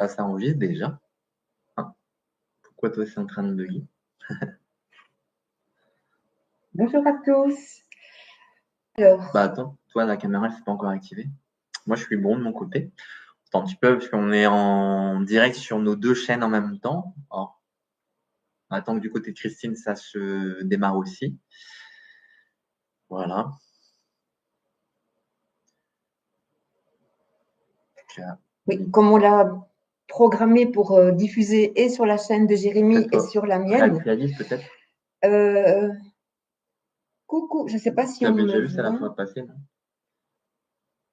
Ah, ça enregistre déjà. Ah, pourquoi toi, c'est en train de bugger? Bonjour à tous. Alors, Bah attends, toi, la caméra, elle s'est pas encore activée. Moi, je suis bon de mon côté. Attends un petit peu, parce qu'on est en direct sur nos deux chaînes en même temps. Alors, on attend que du côté de Christine, ça se démarre aussi. Voilà. oui, comme on l'a programmé pour diffuser et sur la chaîne de Jérémy et Peut-être sur la mienne. réactualise, peut-être. euh, Coucou, je ne sais pas si Tu on avais me déjà vu ça la voit. fois passée, non?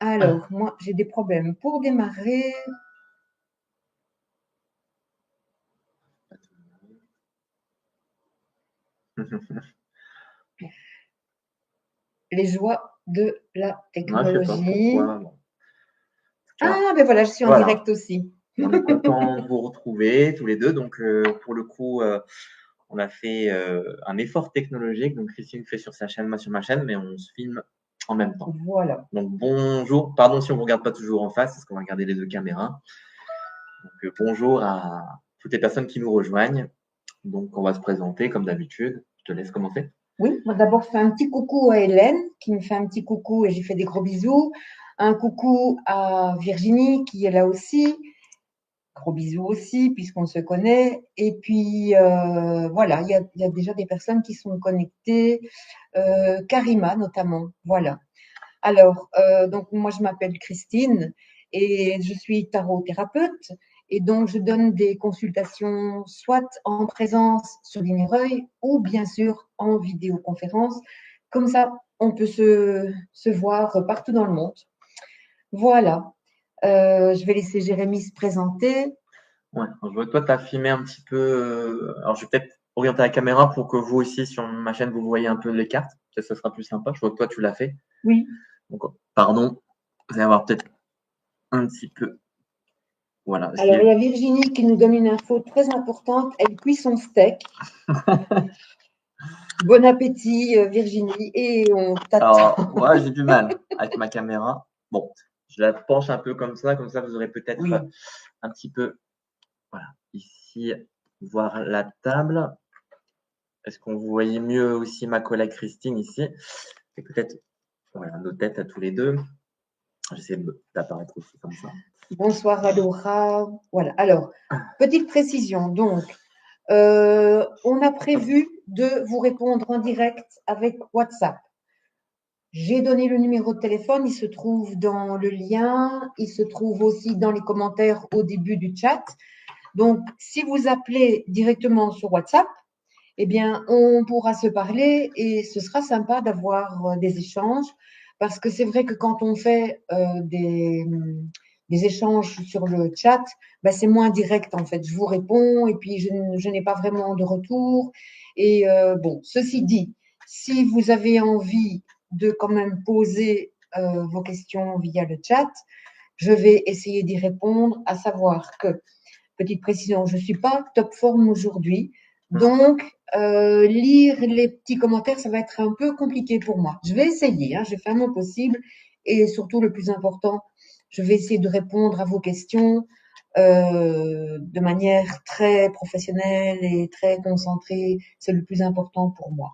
Alors, moi, j'ai des problèmes pour démarrer. Les joies de la Moi, je sais pas technologie. pourquoi. Bon. En tout cas, Ah, ben voilà, je suis en voilà. direct aussi. On est content de vous retrouver tous les deux. Donc, pour le coup, on a fait un effort technologique. Donc, Christine fait sur sa chaîne, moi sur ma chaîne, mais on se filme en même temps. Voilà. Donc, bonjour. Pardon si on ne regarde pas toujours en face, parce qu'on va regarder les deux caméras. Donc, bonjour à toutes les personnes qui nous rejoignent. Donc, on va se présenter comme d'habitude. Je te laisse commencer. Oui, moi d'abord, je fais un petit coucou à Hélène qui me fait un petit coucou et j'ai fait des gros bisous. Un coucou à Virginie qui est là aussi. Gros bisous aussi, puisqu'on se connaît. Et puis, voilà, il y a déjà des personnes qui sont connectées. Karima, notamment. Voilà. Alors, donc, moi, je m'appelle Christine et je suis tarot-thérapeute. Et donc, je donne des consultations soit en présence sur Lignereuil ou bien sûr en vidéoconférence. Comme ça, on peut se voir partout dans le monde. Voilà. Je vais laisser Jérémy se présenter. Ouais, alors, je vois que toi, tu as filmé un petit peu. Alors, je vais peut-être orienter la caméra pour que vous aussi, sur ma chaîne, vous voyez un peu les cartes. Peut-être que ça sera plus sympa. Je vois que toi, tu l'as fait. Oui. Donc, pardon, vous allez avoir peut-être un petit peu. Voilà. Alors, il y a Virginie qui nous donne une info très importante. Elle cuit son steak. Bon appétit, Virginie, et on Alors, t'attend. moi, j'ai du mal avec ma caméra. Bon, je la penche un peu comme ça, vous aurez peut-être Oui. un petit peu, voilà, ici, voir la table. Est-ce qu'on vous voyez mieux aussi ma collègue Christine ici? Et peut-être, voilà, nos têtes à tous les deux. J'essaie d'apparaître aussi comme ça. Bonsoir à Laura. Voilà. Alors, petite précision. Donc, on a prévu de vous répondre en direct avec WhatsApp. J'ai donné le numéro de téléphone, il se trouve dans le lien, il se trouve aussi dans les commentaires au début du chat. Donc, si vous appelez directement sur WhatsApp, eh bien, on pourra se parler et ce sera sympa d'avoir des échanges parce que c'est vrai que quand on fait des échanges sur le chat, ben, c'est moins direct en fait. Je vous réponds et puis je n'ai pas vraiment de retour. Et bon, ceci dit, si vous avez envie de quand même poser vos questions via le chat, je vais essayer d'y répondre, à savoir que petite précision, je ne suis pas top forme aujourd'hui. Donc, lire les petits commentaires, ça va être un peu compliqué pour moi. Je vais essayer, hein, je vais faire mon possible. Et surtout, le plus important, je vais essayer de répondre à vos questions de manière très professionnelle et très concentrée. C'est le plus important pour moi.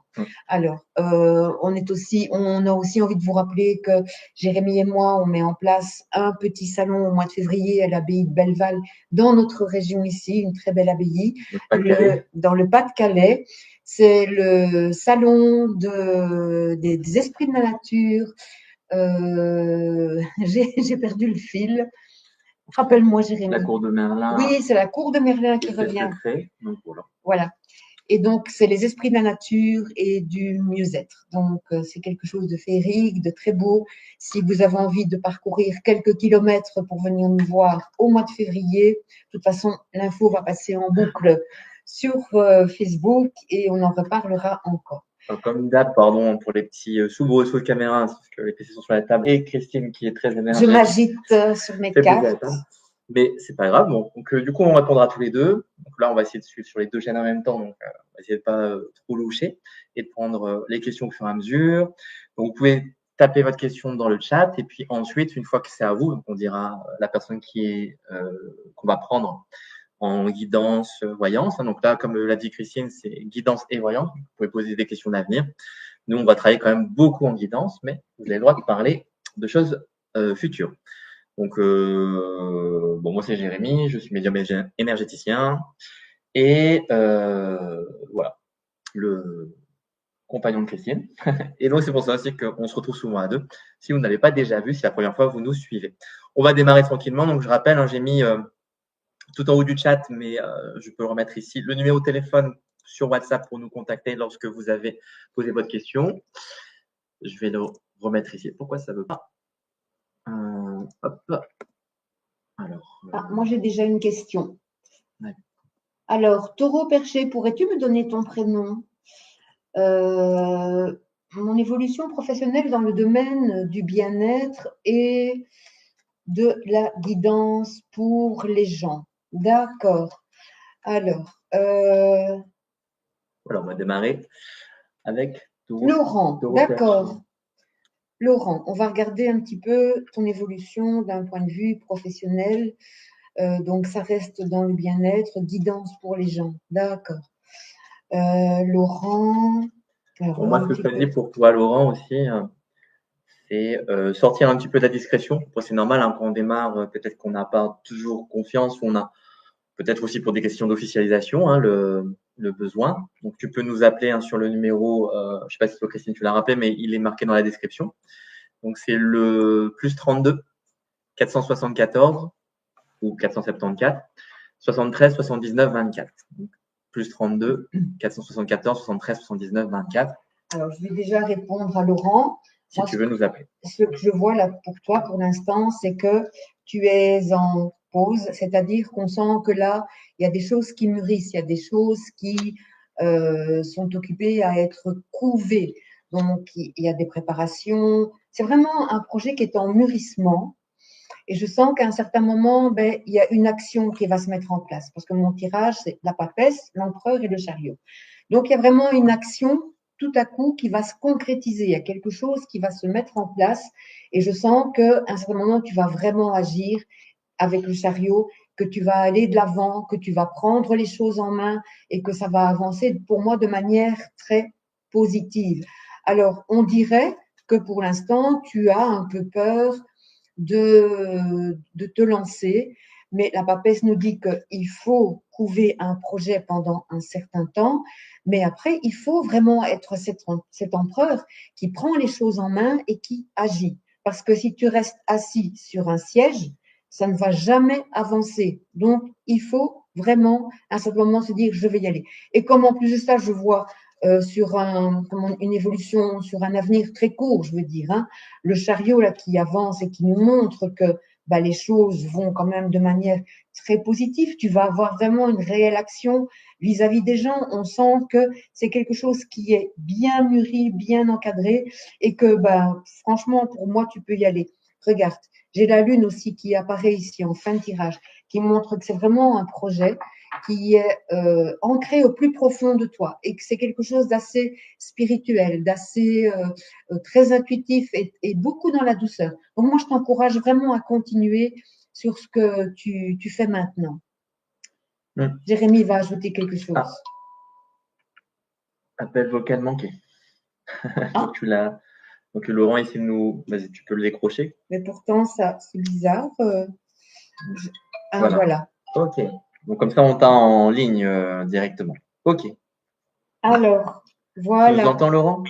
Alors, on a aussi envie de vous rappeler que Jérémy et moi, on met en place un petit salon au mois de février à l'abbaye de Belleval, dans notre région ici, une très belle abbaye, dans le Pas-de-Calais. C'est le salon des esprits de la nature. J'ai perdu le fil. Rappelle-moi, Jérémy. La cour de Merlin. Oui, c'est la cour de Merlin qui revient. Secret, donc voilà. Voilà. Et donc, c'est les esprits de la nature et du mieux-être. Donc, c'est quelque chose de féerique, de très beau. Si vous avez envie de parcourir quelques kilomètres pour venir nous voir au mois de février, de toute façon, l'info va passer en boucle sur Facebook et on en reparlera encore. Comme d'hab, pardon pour les petits soubresauts de caméra, hein, parce que les PC sont sur la table, et Christine qui est très énergique. Je m'agite sur mes cartes. Mais c'est pas grave. Bon, donc du coup, on répondra tous les deux. Donc là, on va essayer de suivre sur les deux chaînes en même temps. Donc, on va essayer de pas trop loucher et de prendre les questions au fur et à mesure. Donc, vous pouvez tapez votre question dans le chat et puis ensuite, une fois que c'est à vous, on dira la personne qu'on va prendre en guidance, voyance. Donc là, comme l'a dit Christine, c'est guidance et voyance. Vous pouvez poser des questions d'avenir. Nous, on va travailler quand même beaucoup en guidance, mais vous avez le droit de parler de choses futures. Donc, moi, c'est Jérémy, je suis médium énergéticien et voilà, le compagnon de Christine. Et donc, c'est pour ça aussi qu'on se retrouve souvent à deux. Si vous n'avez pas déjà vu, c'est la première fois que vous nous suivez. On va démarrer tranquillement. Donc, je rappelle, j'ai mis tout en haut du chat, mais je peux le remettre ici, le numéro de téléphone sur WhatsApp pour nous contacter lorsque vous avez posé votre question. Je vais le remettre ici. Pourquoi ça ne veut pas hop. Alors, moi, j'ai déjà une question. Ouais. Alors, Taureau Perché, pourrais-tu me donner ton prénom? Mon évolution professionnelle dans le domaine du bien-être et de la guidance pour les gens. D'accord. Alors, voilà, on va démarrer avec Laurent, Taureau d'accord. Perché. Laurent, on va regarder un petit peu ton évolution d'un point de vue professionnel. Donc, ça reste dans le bien-être, guidance pour les gens. D'accord. Laurent. Pour moi, ce que je te dis pour toi, Laurent, aussi, c'est sortir un petit peu de la discrétion. C'est normal, hein, quand on démarre, peut-être qu'on n'a pas toujours confiance, ou on a peut-être aussi pour des questions d'officialisation, hein, le besoin. Donc, tu peux nous appeler sur le numéro, je ne sais pas si toi, Christine, tu l'as rappelé, mais il est marqué dans la description. Donc, c'est le plus 32 474 ou 474 73 79 24. Donc, plus 32 474 73 79 24. Alors, je vais déjà répondre à Laurent. Si tu veux nous appeler. Ce que je vois là pour toi pour l'instant, c'est que tu es en pause, c'est-à-dire qu'on sent que là, il y a des choses qui mûrissent, il y a des choses qui sont occupées à être couvées. Donc, il y a des préparations. C'est vraiment un projet qui est en mûrissement. Et je sens qu'à un certain moment, ben, il y a une action qui va se mettre en place. Parce que mon tirage, c'est la papesse, l'empereur et le chariot. Donc, il y a vraiment une action tout à coup qui va se concrétiser. Il y a quelque chose qui va se mettre en place. Et je sens qu'à un certain moment, tu vas vraiment agir avec le chariot, que tu vas aller de l'avant, que tu vas prendre les choses en main et que ça va avancer pour moi de manière très positive. Alors, on dirait que pour l'instant, tu as un peu peur de te lancer, mais la papesse nous dit qu'il faut couver un projet pendant un certain temps, mais après, il faut vraiment être cet empereur qui prend les choses en main et qui agit. Parce que si tu restes assis sur un siège, ça ne va jamais avancer. Donc, il faut vraiment, à un certain moment, se dire, je vais y aller. Et comme en plus de ça, je vois sur une évolution, sur un avenir très court, je veux dire, hein, le chariot là qui avance et qui nous montre que bah, les choses vont quand même de manière très positive. Tu vas avoir vraiment une réelle action vis-à-vis des gens. On sent que c'est quelque chose qui est bien mûri, bien encadré et que bah, franchement, pour moi, tu peux y aller. Regarde, j'ai la lune aussi qui apparaît ici en fin de tirage, qui montre que c'est vraiment un projet qui est ancré au plus profond de toi et que c'est quelque chose d'assez spirituel, d'assez très intuitif et beaucoup dans la douceur. Donc moi, je t'encourage vraiment à continuer sur ce que tu fais maintenant. Jérémy va ajouter quelque chose. Appel vocal manqué. Donc, tu l'as. Donc, Laurent essaie de nous. Vas-y, tu peux le décrocher. Mais pourtant, ça, c'est bizarre. Voilà. Ok. Donc, comme ça, on t'a en ligne directement. Ok. Alors, voilà. Tu nous entends, Laurent?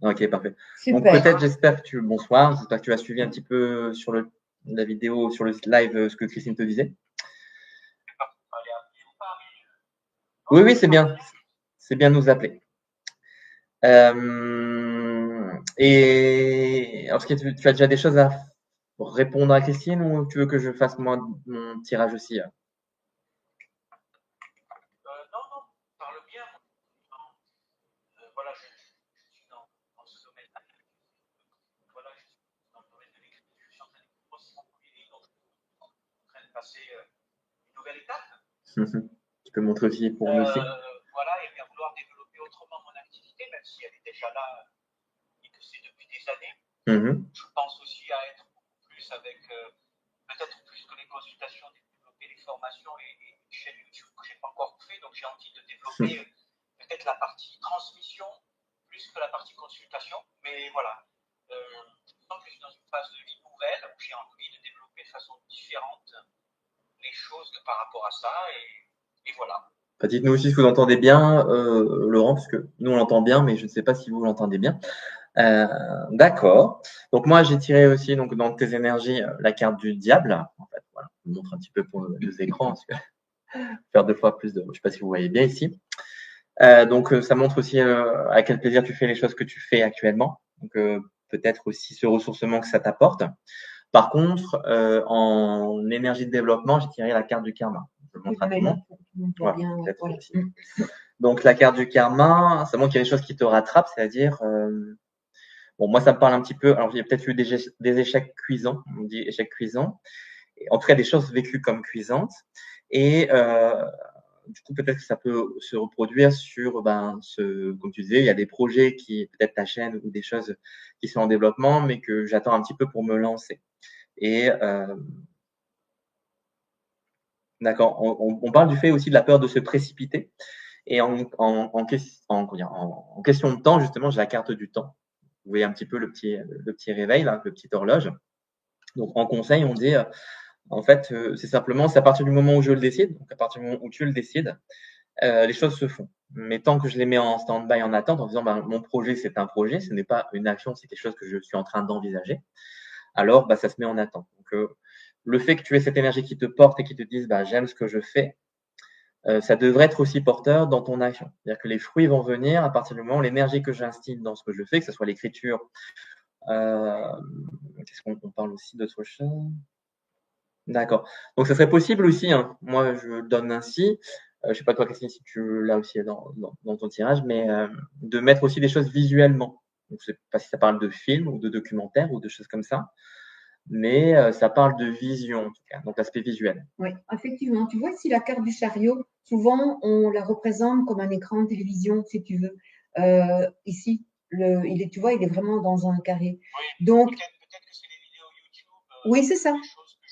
Ok, parfait. Super. Donc, peut-être, j'espère que tu. Bonsoir. J'espère que tu as suivi un petit peu sur la vidéo, sur le live, ce que Christine te disait. Oui, c'est bien. C'est bien de nous appeler. Et alors, est-ce que tu as déjà des choses à répondre à Christine ou tu veux que je fasse mon tirage aussi? Non, parle bien. Voilà, je suis dans ce domaine. Voilà, je suis dans le domaine de l'écriture. Je suis en train de aussi mon premier livre, donc je suis en train de passer une nouvelle étape. Tu peux montrer aussi pour nous aussi. Voilà, et bien vouloir développer autrement mon activité, même si elle est déjà là et que c'est depuis des années. Mhm. Je pense aussi à être plus avec, peut-être plus que les consultations, développer les formations et une chaîne YouTube que je n'ai pas encore fait. Donc j'ai envie de développer peut-être la partie transmission plus que la partie consultation. Mais voilà, je sens que je suis dans une phase de vie nouvelle où j'ai envie de développer de façon différente les choses par rapport à ça. Et voilà. Dites-nous aussi si vous entendez bien, Laurent, parce que nous on l'entend bien, mais je ne sais pas si vous l'entendez bien. D'accord. Donc moi j'ai tiré aussi donc dans tes énergies la carte du diable. En fait, voilà, je vous montre un petit peu pour les écrans, parce que faire 2 fois plus de. Je sais pas si vous voyez bien ici. Donc ça montre aussi à quel plaisir tu fais les choses que tu fais actuellement. Donc peut-être aussi ce ressourcement que ça t'apporte. Par contre, en énergie de développement, j'ai tiré la carte du karma. Je le montre à tout le monde. Voilà, bien, peut-être voilà. aussi. Donc la carte du karma, ça montre qu'il y a des choses qui te rattrapent, c'est-à-dire bon, moi ça me parle un petit peu. Alors j'ai peut-être eu des échecs cuisants, on dit échecs cuisants, en tout cas des choses vécues comme cuisantes, et du coup peut-être que ça peut se reproduire sur comme tu disais, il y a des projets qui peut-être ta chaîne ou des choses qui sont en développement, mais que j'attends un petit peu pour me lancer. Et d'accord, on parle du fait aussi de la peur de se précipiter. Et en question de temps, justement, j'ai la carte du temps. Vous voyez un petit peu le petit réveil, là, le petit horloge. Donc, en conseil, on dit, en fait, c'est simplement, c'est à partir du moment où je le décide, donc à partir du moment où tu le décides, les choses se font. Mais tant que je les mets en stand-by, en attente, en disant, mon projet, c'est un projet, ce n'est pas une action, c'est quelque chose que je suis en train d'envisager, alors, ça se met en attente. Donc, le fait que tu aies cette énergie qui te porte et qui te dise, j'aime ce que je fais, ça devrait être aussi porteur dans ton action. C'est-à-dire que les fruits vont venir à partir du moment où l'énergie que j'instille dans ce que je fais, que ce soit l'écriture, qu'est-ce qu'on parle aussi d'autre chose? D'accord. Donc ça serait possible aussi, hein. Moi je le donne ainsi, je sais pas toi Christine si tu l'as aussi dans ton tirage, mais de mettre aussi des choses visuellement. Donc je sais pas si ça parle de films ou de documentaires ou de choses comme ça, mais ça parle de vision en tout cas, donc l'aspect visuel. Oui, effectivement. Tu vois ici la carte du chariot, souvent on la représente comme un écran de télévision, si tu veux. Ici, tu vois, il est vraiment dans un carré. Oui, Donc, peut-être que c'est les vidéos YouTube. oui, c'est ça. Des choses que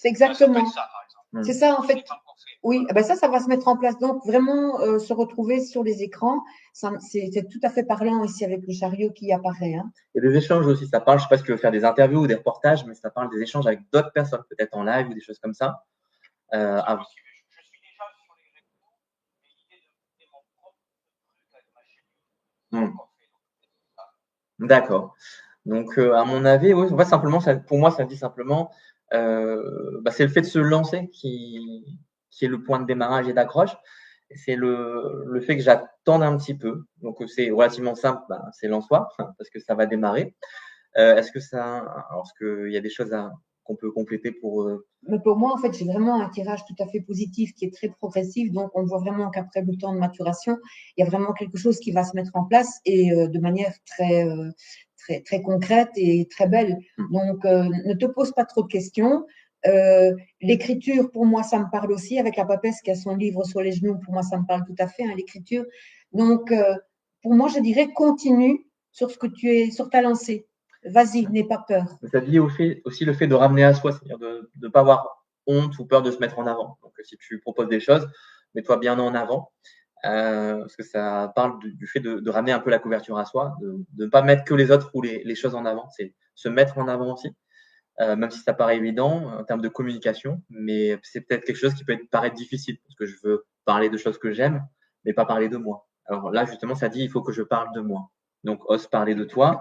C'est exactement. ça, par exemple. C'est ça, en fait. Pas encore fait. Oui, ça va se mettre en place. Donc, vraiment, se retrouver sur les écrans, c'est tout à fait parlant ici avec le chariot qui apparaît. Hein. Il y a des échanges aussi, ça parle, je ne sais pas si tu veux faire des interviews ou des reportages, mais ça parle des échanges avec d'autres personnes, peut-être en live ou des choses comme ça. C'est Avant. possible. Je suis déjà sur les réseaux, mais l'idée de monter mon propre truc avec ma chaîne YouTube, c'est encore fait. D'accord. Donc, à mon avis, oui, en fait, simplement, pour moi, ça dit simplement, c'est le fait de se lancer qui est le point de démarrage et d'accroche. C'est le fait que j'attende un petit peu. Donc, c'est relativement simple, c'est lance-toi, parce que ça va démarrer. Est-ce qu'il y a des choses qu'on peut compléter pour. Mais pour moi, en fait, j'ai vraiment un tirage tout à fait positif qui est très progressif. Donc, on voit vraiment qu'après le temps de maturation, il y a vraiment quelque chose qui va se mettre en place et de manière très, très concrète et très belle. Donc, ne te pose pas trop de questions. L'écriture, pour moi, ça me parle aussi. Avec la papesse qui a son livre sur les genoux, pour moi, ça me parle tout à fait, hein, l'écriture. Donc, pour moi, je dirais continue sur sur ta lancée. Vas-y, n'aie pas peur. Ça dit aussi le fait de ramener à soi, c'est-à-dire de ne pas avoir honte ou peur de se mettre en avant. Donc, si tu proposes des choses, mets-toi bien en avant. Parce que ça parle du fait de ramener un peu la couverture à soi, de ne pas mettre que les autres ou les choses en avant. C'est se mettre en avant aussi, même si ça paraît évident en termes de communication, mais c'est peut-être quelque chose qui peut paraître difficile, parce que je veux parler de choses que j'aime, mais pas parler de moi. Alors là, justement, ça dit il faut que je parle de moi. Donc, ose parler de toi.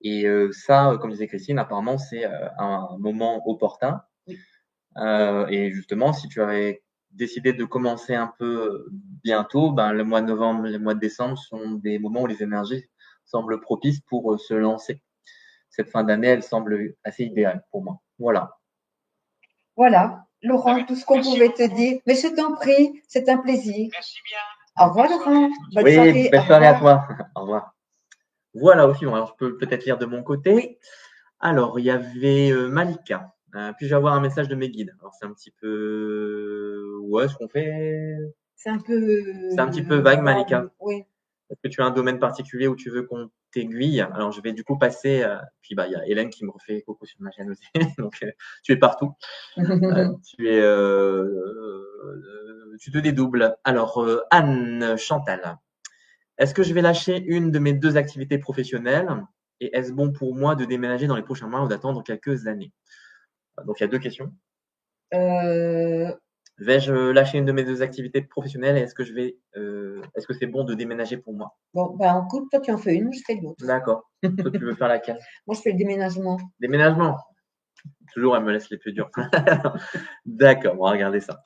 Et ça, comme disait Christine, apparemment, c'est un moment opportun. Et justement, si tu avais décidé de commencer un peu bientôt, le mois de novembre, le mois de décembre sont des moments où les énergies semblent propices pour se lancer. Cette fin d'année, elle semble assez idéale pour moi. Voilà. Voilà, Laurent, tout ce qu'on pouvait te dire. Mais je t'en prie, c'est un plaisir. Merci bien. Au revoir, Laurent. Bonne Oui, soirée. belle soirée à toi. Au revoir. Voilà aussi, bon, alors je peux peut-être lire de mon côté. Oui. Alors, il y avait Malika. Puis-je avoir un message de mes guides? Alors, c'est un petit peu. Ouais, ce qu'on fait. C'est un peu. C'est un petit peu vague, Malika. Oui. Est-ce que tu as un domaine particulier où tu veux qu'on aiguille. Alors, je vais du coup passer. Puis, il y a Hélène qui me refait coucou sur ma chaîne aussi. Donc, tu es partout. Tu te dédoubles. Alors, Anne Chantal, est-ce que je vais lâcher une de mes 2 activités professionnelles et est-ce bon pour moi de déménager dans les prochains mois ou d'attendre quelques années? Donc, il y a 2 questions. Vais-je lâcher une de mes 2 activités professionnelles et est-ce que c'est bon de déménager pour moi? Bon, en couple, toi, tu en fais une, moi, je fais l'autre. D'accord. Toi, tu veux faire laquelle? Moi, je fais le déménagement. Déménagement. Toujours, elle me laisse les plus durs. D'accord, on va regarder ça.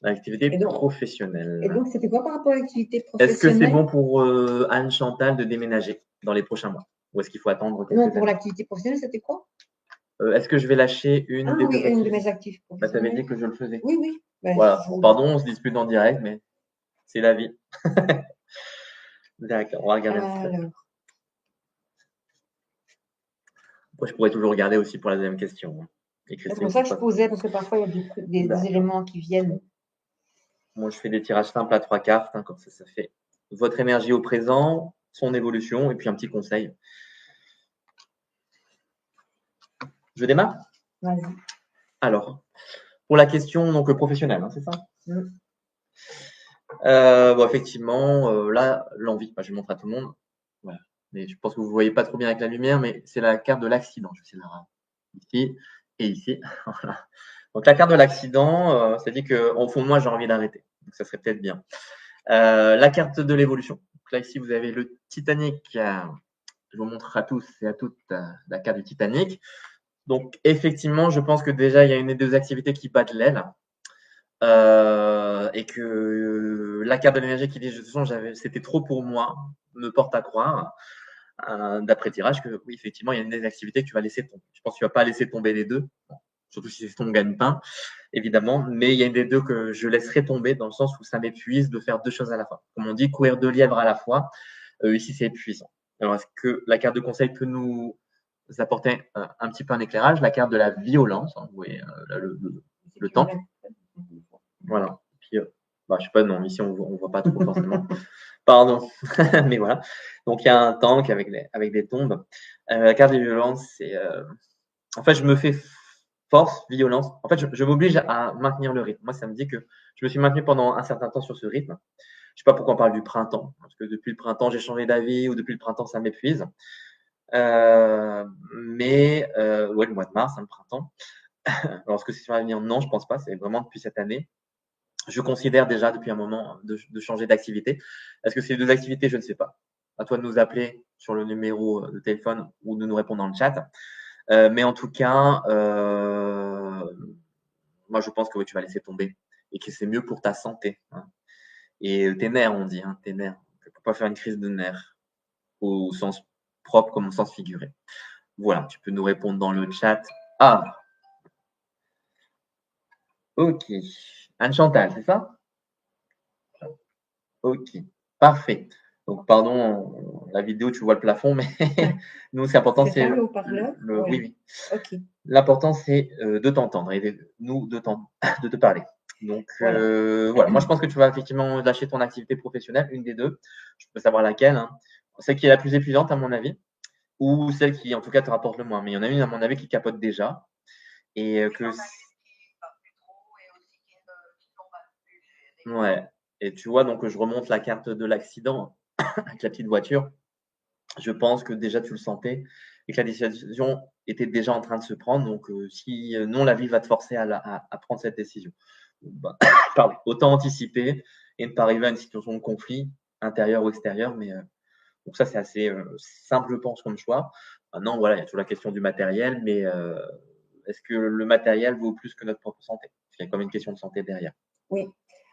L'activité professionnelle. Et donc, c'était quoi par rapport à l'activité Est-ce que professionnelle? c'est bon pour Anne Chantal de déménager dans les prochains mois? Ou est-ce qu'il faut attendre quelques Non, pour années? l'activité professionnelle, c'était quoi? Est-ce que je vais lâcher une des 2 oui, une de activités? mes activités Tu avais professionnelles. dit que je le faisais. Oui, oui. Voilà. Pardon, on se dispute en direct, mais c'est la vie. D'accord, on va regarder un petit peu. Alors, Moi, je pourrais toujours regarder aussi pour la deuxième question. Et c'est pour ça que je posais, parce que parfois, il y a des éléments qui viennent. Moi, je fais des tirages simples à 3 cartes, hein, comme ça fait votre énergie au présent, son évolution, et puis un petit conseil. Je démarre? Vas-y. Alors, pour la question donc professionnelle, hein, c'est ça? Bon, effectivement, là, l'envie, je montre à tout le monde. Voilà. Mais je pense que vous ne voyez pas trop bien avec la lumière, mais c'est la carte de l'accident. Je vais essayer de la rendre ici et ici. Voilà. Donc, la carte de l'accident, ça dit qu'au fond de moi, j'ai envie d'arrêter. Donc, ça serait peut-être bien. La carte de l'évolution. Donc, là, ici, vous avez le Titanic. Je vous montre à tous et à toutes la carte du Titanic. Donc, effectivement, je pense que déjà, il y a une des 2 activités qui battent l'aile. Et que la carte de l'énergie qui dit de toute façon c'était trop pour moi me porte à croire d'après tirage que oui effectivement il y a une des activités que tu vas laisser tomber. Je pense que tu vas pas laisser tomber les 2, surtout si c'est ton gagne-pain évidemment, mais il y a une des 2 que je laisserai tomber dans le sens où ça m'épuise de faire 2 choses à la fois. Comme on dit, courir 2 lièvres à la fois, ici c'est épuisant. Alors est-ce que la carte de conseil peut nous apporter un petit peu un éclairage? La carte de la violence, hein, vous voyez le temps. Voilà. Puis, je sais pas, non, ici on voit pas trop forcément. Pardon. Mais voilà. Donc il y a un tank avec des tombes. La carte des violences, c'est en fait je me fais force, violence. En fait, je m'oblige à maintenir le rythme. Moi, ça me dit que je me suis maintenu pendant un certain temps sur ce rythme. Je sais pas pourquoi on parle du printemps, parce que depuis le printemps, j'ai changé d'avis ou depuis le printemps, ça m'épuise. Mais ouais, le mois de mars, le printemps. Alors, est-ce que c'est sur l'avenir? Non, je pense pas. C'est vraiment depuis cette année. Je considère déjà depuis un moment de changer d'activité. Est-ce que c'est 2 activités? Je ne sais pas. À toi de nous appeler sur le numéro de téléphone ou de nous répondre dans le chat. Mais en tout cas, moi je pense que oui, tu vas laisser tomber et que c'est mieux pour ta santé. Hein. Et tes nerfs, on dit, tes nerfs. Tu ne peux pas faire une crise de nerfs au sens propre comme au sens figuré. Voilà, tu peux nous répondre dans le chat. Ah, ok. Anne Chantal, c'est ça? Ok, parfait. Donc, pardon, la vidéo, tu vois le plafond, mais nous, c'est important, c'est le haut-parleur. Oui, oui. Ok. L'important, c'est de t'entendre et de te parler. Donc, voilà. Moi, je pense que tu vas effectivement lâcher ton activité professionnelle, une des 2. Je peux savoir laquelle. Hein. Celle qui est la plus épuisante, à mon avis, ou celle qui, en tout cas, te rapporte le moins. Mais il y en a une, à mon avis, qui capote déjà. Et que. Ouais. Et tu vois, donc je remonte la carte de l'accident avec la petite voiture. Je pense que déjà tu le sentais et que la décision était déjà en train de se prendre. Donc, si non, la vie va te forcer à prendre cette décision. Pardon, autant anticiper et ne pas arriver à une situation de conflit intérieur ou extérieur. Mais donc ça, c'est assez simple, je pense, comme choix. Maintenant, voilà, il y a toujours la question du matériel, mais est-ce que le matériel vaut plus que notre propre santé? Il y a quand même une question de santé derrière. Oui.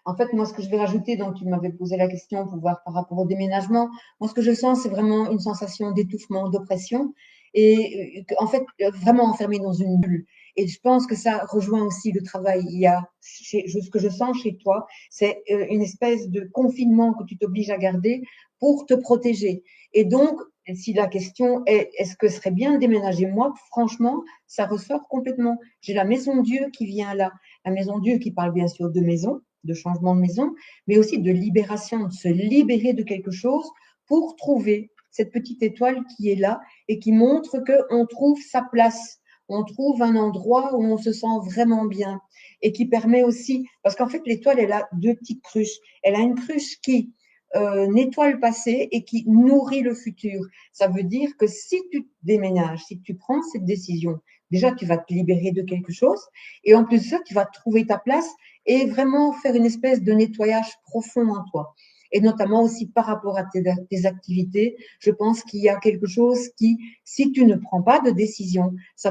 En fait, moi, ce que je vais rajouter, donc tu m'avais posé la question pour voir par rapport au déménagement. Moi, ce que je sens, c'est vraiment une sensation d'étouffement, d'oppression et en fait, vraiment enfermé dans une bulle. Et je pense que ça rejoint aussi le travail. Il y a, ce que je sens chez toi, c'est une espèce de confinement que tu t'obliges à garder pour te protéger. Et donc, si la question est, est-ce que ce serait bien de déménager? Moi, franchement, ça ressort complètement. J'ai la maison Dieu qui vient là. La maison Dieu qui parle bien sûr de maison, de changement de maison, mais aussi de libération, de se libérer de quelque chose pour trouver cette petite étoile qui est là et qui montre qu'on trouve sa place. On trouve un endroit où on se sent vraiment bien et qui permet aussi, parce qu'en fait, l'étoile, elle a deux petites cruches. Elle a une cruche qui nettoie le passé et qui nourrit le futur. Ça veut dire que si tu déménages, si tu prends cette décision, déjà, tu vas te libérer de quelque chose et en plus de ça, tu vas trouver ta place et vraiment faire une espèce de nettoyage profond en toi. Et notamment aussi par rapport à tes activités, je pense qu'il y a quelque chose qui, si tu ne prends pas de décision, ça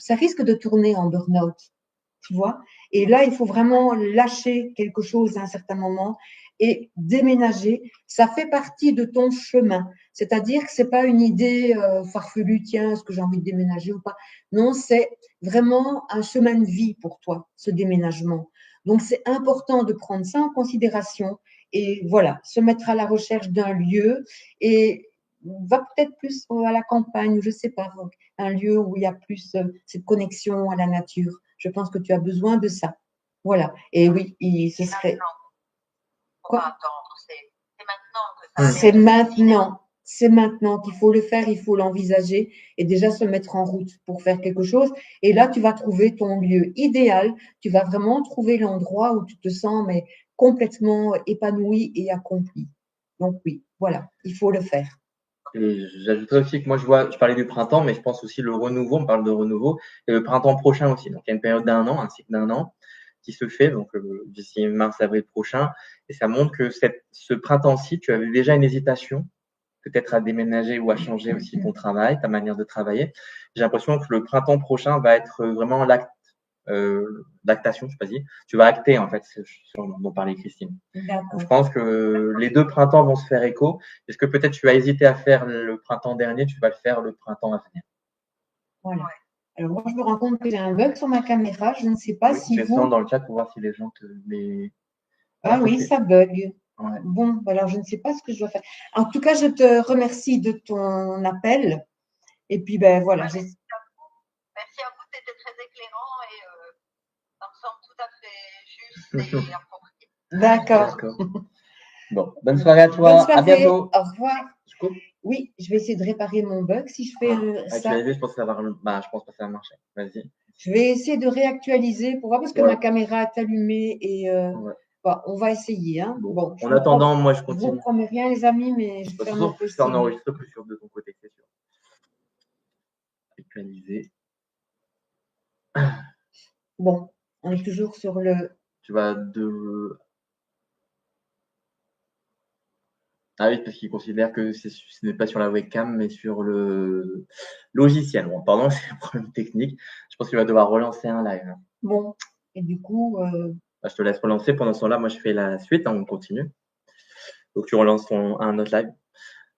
risque de tourner en burn-out, tu vois. Et là, il faut vraiment lâcher quelque chose à un certain moment et déménager. Ça fait partie de ton chemin. C'est-à-dire que c'est pas une idée farfelue, tiens, est-ce que j'ai envie de déménager ou pas. Non, c'est vraiment un chemin de vie pour toi, ce déménagement. Donc, c'est important de prendre ça en considération et voilà, se mettre à la recherche d'un lieu et va peut-être plus à la campagne, je sais pas, un lieu où il y a plus cette connexion à la nature. Je pense que tu as besoin de ça. Voilà. Et oui, ce serait. Quoi? C'est maintenant que ça C'est maintenant. C'est maintenant qu'il faut le faire, il faut l'envisager et déjà se mettre en route pour faire quelque chose. Et là, tu vas trouver ton lieu idéal. Tu vas vraiment trouver l'endroit où tu te sens mais complètement épanoui et accompli. Donc oui, voilà, il faut le faire. Et j'ajouterais aussi que moi, je parlais du printemps, mais je pense aussi le renouveau, on parle de renouveau, et le printemps prochain aussi. Donc, il y a une période d'un an, un cycle d'un an qui se fait, donc d'ici mars-avril prochain. Et ça montre que ce printemps-ci, tu avais déjà une hésitation, peut-être à déménager ou à changer aussi ton travail, ta manière de travailler. J'ai l'impression que le printemps prochain va être vraiment l'actation, je sais pas si. Tu vas acter, en fait, ce dont parlait Christine. Donc, je pense que les deux printemps vont se faire écho. Est-ce que peut-être tu as hésité à faire le printemps dernier, tu vas le faire le printemps à venir? Voilà. Alors moi, je me rends compte que j'ai un bug sur ma caméra. Je ne sais pas si Descends vous. dans le chat pour voir si les gens Ah oui, ça bug. Ouais. Bon, alors je ne sais pas ce que je dois faire. En tout cas, je te remercie de ton appel. Et puis, ben voilà. Merci à vous, c'était très éclairant et ça me semble tout à fait juste et approprié. D'accord. Bon, bonne soirée à toi. Bonne soirée. À bientôt. Au revoir. Oui, je vais essayer de réparer mon bug. Si je fais ça. Actualiser, je pense que ça va. Je pense pas que ça va marcher. Vas-y. Je vais essayer de réactualiser pour voir parce que ma caméra est allumée et bon, on va essayer. Hein. Bon, en attendant, moi je je vous continue. promets rien, les amis, mais je fais mon possible. Ça en enregistre plus sûr de ton côté, c'est sûr. Actualiser. Bon, on est toujours sur le. Tu vas de. Ah oui, parce qu'il considère que ce n'est pas sur la webcam, mais sur le logiciel. Bon, pardon, c'est un problème technique. Je pense qu'il va devoir relancer un live. Bon, et du coup. Je te laisse relancer. Pendant ce temps-là, moi, je fais la suite. Hein, on continue. Donc, tu relances un autre live.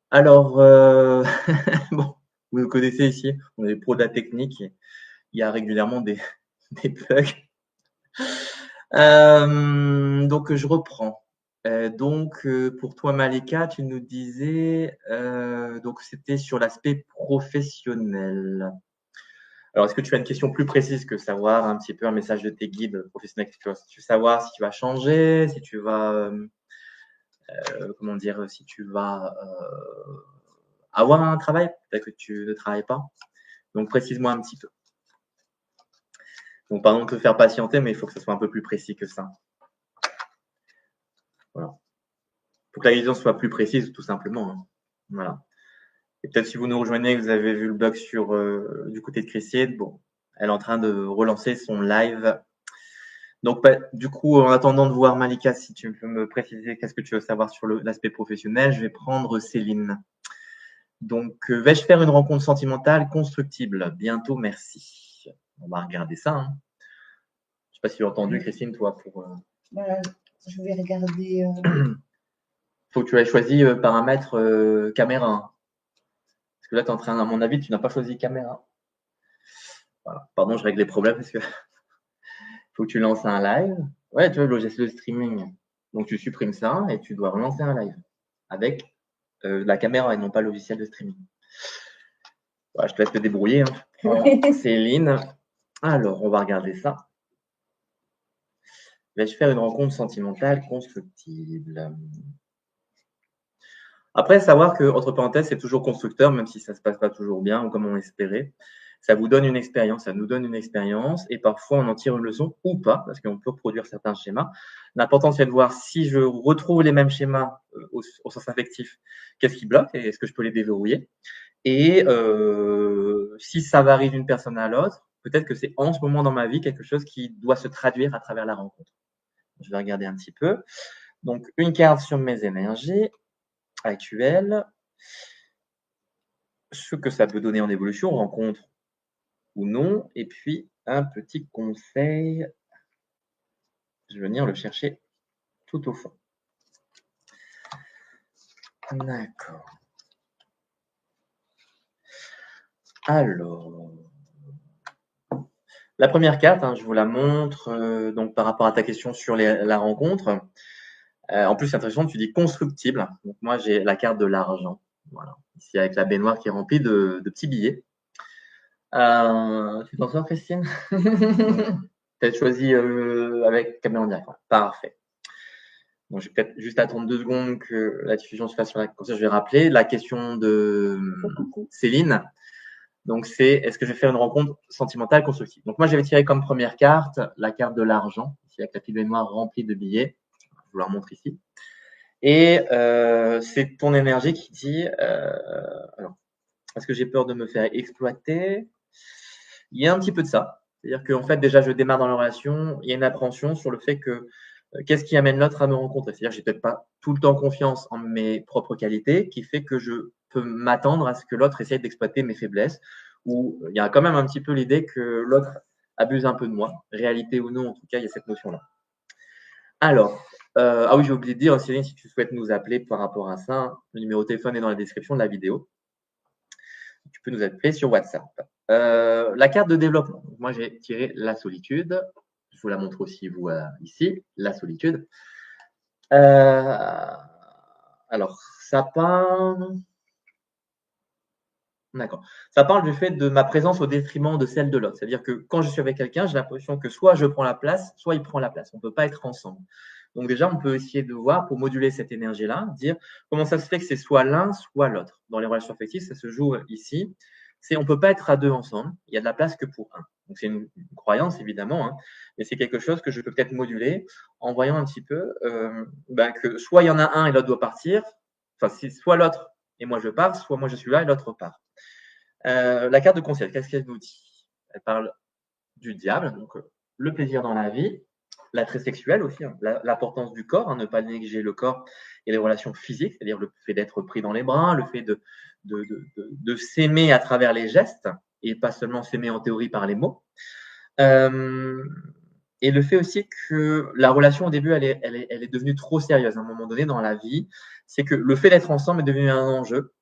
Alors, bon, vous nous connaissez ici. On est pro de la technique. Il y a régulièrement des bugs. Donc, je reprends. Donc, pour toi, Malika, tu nous disais, donc c'était sur l'aspect professionnel. Alors, est-ce que tu as une question plus précise que savoir un petit peu un message de tes guides professionnels? Tu veux savoir si tu vas changer, si tu vas, comment dire, si tu vas avoir un travail, peut-être que tu ne travailles pas. Donc, précise-moi un petit peu. Donc, pardon de te faire patienter, mais il faut que ce soit un peu plus précis que ça. Voilà. Pour que la guidance soit plus précise, tout simplement. Hein. Voilà. Et peut-être si vous nous rejoignez, vous avez vu le bug du côté de Christine. Bon, elle est en train de relancer son live. Donc, du coup, en attendant de voir Malika, si tu peux me préciser qu'est-ce que tu veux savoir sur l'aspect professionnel, je vais prendre Céline. Donc, vais-je faire une rencontre sentimentale constructible? Bientôt, merci. On va regarder ça. Hein. Je ne sais pas si tu as entendu, Christine, toi, pour. Voilà, je vais regarder. Faut que tu aies choisi paramètre caméra. Parce que là, tu es en train, à mon avis, tu n'as pas choisi caméra. Voilà. Pardon, je règle les problèmes parce que faut que tu lances un live. Ouais, tu vois, le logiciel de streaming. Donc, tu supprimes ça et tu dois relancer un live avec la caméra et non pas le logiciel de streaming. Voilà, je te laisse te débrouiller. Hein. Céline. Alors, on va regarder ça. Vais-je faire une rencontre sentimentale constructible? Après, savoir que, entre parenthèses, c'est toujours constructeur, même si ça se passe pas toujours bien ou comme on espérait. Ça vous donne une expérience, ça nous donne une expérience et parfois on en tire une leçon ou pas, parce qu'on peut reproduire certains schémas. L'important, c'est de voir si je retrouve les mêmes schémas au sens affectif, qu'est-ce qui bloque et est-ce que je peux les déverrouiller. Et si ça varie d'une personne à l'autre, peut-être que c'est en ce moment dans ma vie quelque chose qui doit se traduire à travers la rencontre. Je vais regarder un petit peu. Donc, une carte sur mes énergies actuelles, ce que ça peut donner en évolution, rencontre ou non, et puis un petit conseil. Je vais venir le chercher tout au fond. D'accord. Alors, la première carte, hein, je vous la montre donc par rapport à ta question sur la rencontre. En plus, c'est intéressant, tu dis constructible. Donc moi, j'ai la carte de l'argent. Voilà. Ici, avec la baignoire qui est remplie de petits billets. Tu t'en sors, Christine? Tu as choisi avec caméra en direct. Parfait. Bon, je vais peut-être juste attendre 2 secondes que la diffusion se fasse sur la. Comme ça, je vais rappeler la question de Céline. Donc, c'est est-ce que je vais faire une rencontre sentimentale constructive? Donc, moi, j'avais tiré comme première carte la carte de l'argent, ici avec la petite baignoire remplie de billets. Je vous la remontre ici. Et c'est ton énergie qui dit alors, est-ce que j'ai peur de me faire exploiter? Il y a un petit peu de ça. C'est-à-dire qu'en fait, déjà, je démarre dans la relation, il y a une appréhension sur le fait que qu'est-ce qui amène l'autre à me rencontrer? C'est-à-dire que j'ai peut-être pas tout le temps confiance en mes propres qualités, qui fait que je peux m'attendre à ce que l'autre essaye d'exploiter mes faiblesses, ou il y a quand même un petit peu l'idée que l'autre abuse un peu de moi, réalité ou non, en tout cas, il y a cette notion-là. Alors, ah oui, j'ai oublié de dire, Céline, si tu souhaites nous appeler par rapport à ça, le numéro de téléphone est dans la description de la vidéo. Tu peux nous appeler sur WhatsApp. La carte de développement. Moi, j'ai tiré la solitude. Je vous la montre aussi, vous, ici, la solitude. Alors, ça parle. D'accord. Ça parle du fait de ma présence au détriment de celle de l'autre. C'est-à-dire que quand je suis avec quelqu'un, j'ai l'impression que soit je prends la place, soit il prend la place. On ne peut pas être ensemble. Donc déjà, on peut essayer de voir, pour moduler cette énergie-là, dire comment ça se fait que c'est soit l'un, soit l'autre. Dans les relations affectives, ça se joue ici. On ne peut pas être à deux ensemble. Il y a de la place que pour un. Donc c'est une croyance, évidemment, hein, mais c'est quelque chose que je peux peut-être moduler en voyant un petit peu que soit il y en a un et l'autre doit partir, enfin, soit l'autre et moi je pars, soit moi je suis là et l'autre part. La carte de conseil, qu'est-ce qu'elle nous dit? Elle parle du diable, donc le plaisir dans la vie, l'attrait sexuel aussi, hein, l'importance du corps, hein, ne pas négliger le corps et les relations physiques, c'est-à-dire le fait d'être pris dans les bras, le fait de s'aimer à travers les gestes et pas seulement s'aimer en théorie par les mots. Et le fait aussi que la relation au début, elle est devenue trop sérieuse à un moment donné dans la vie. C'est que le fait d'être ensemble est devenu un enjeu.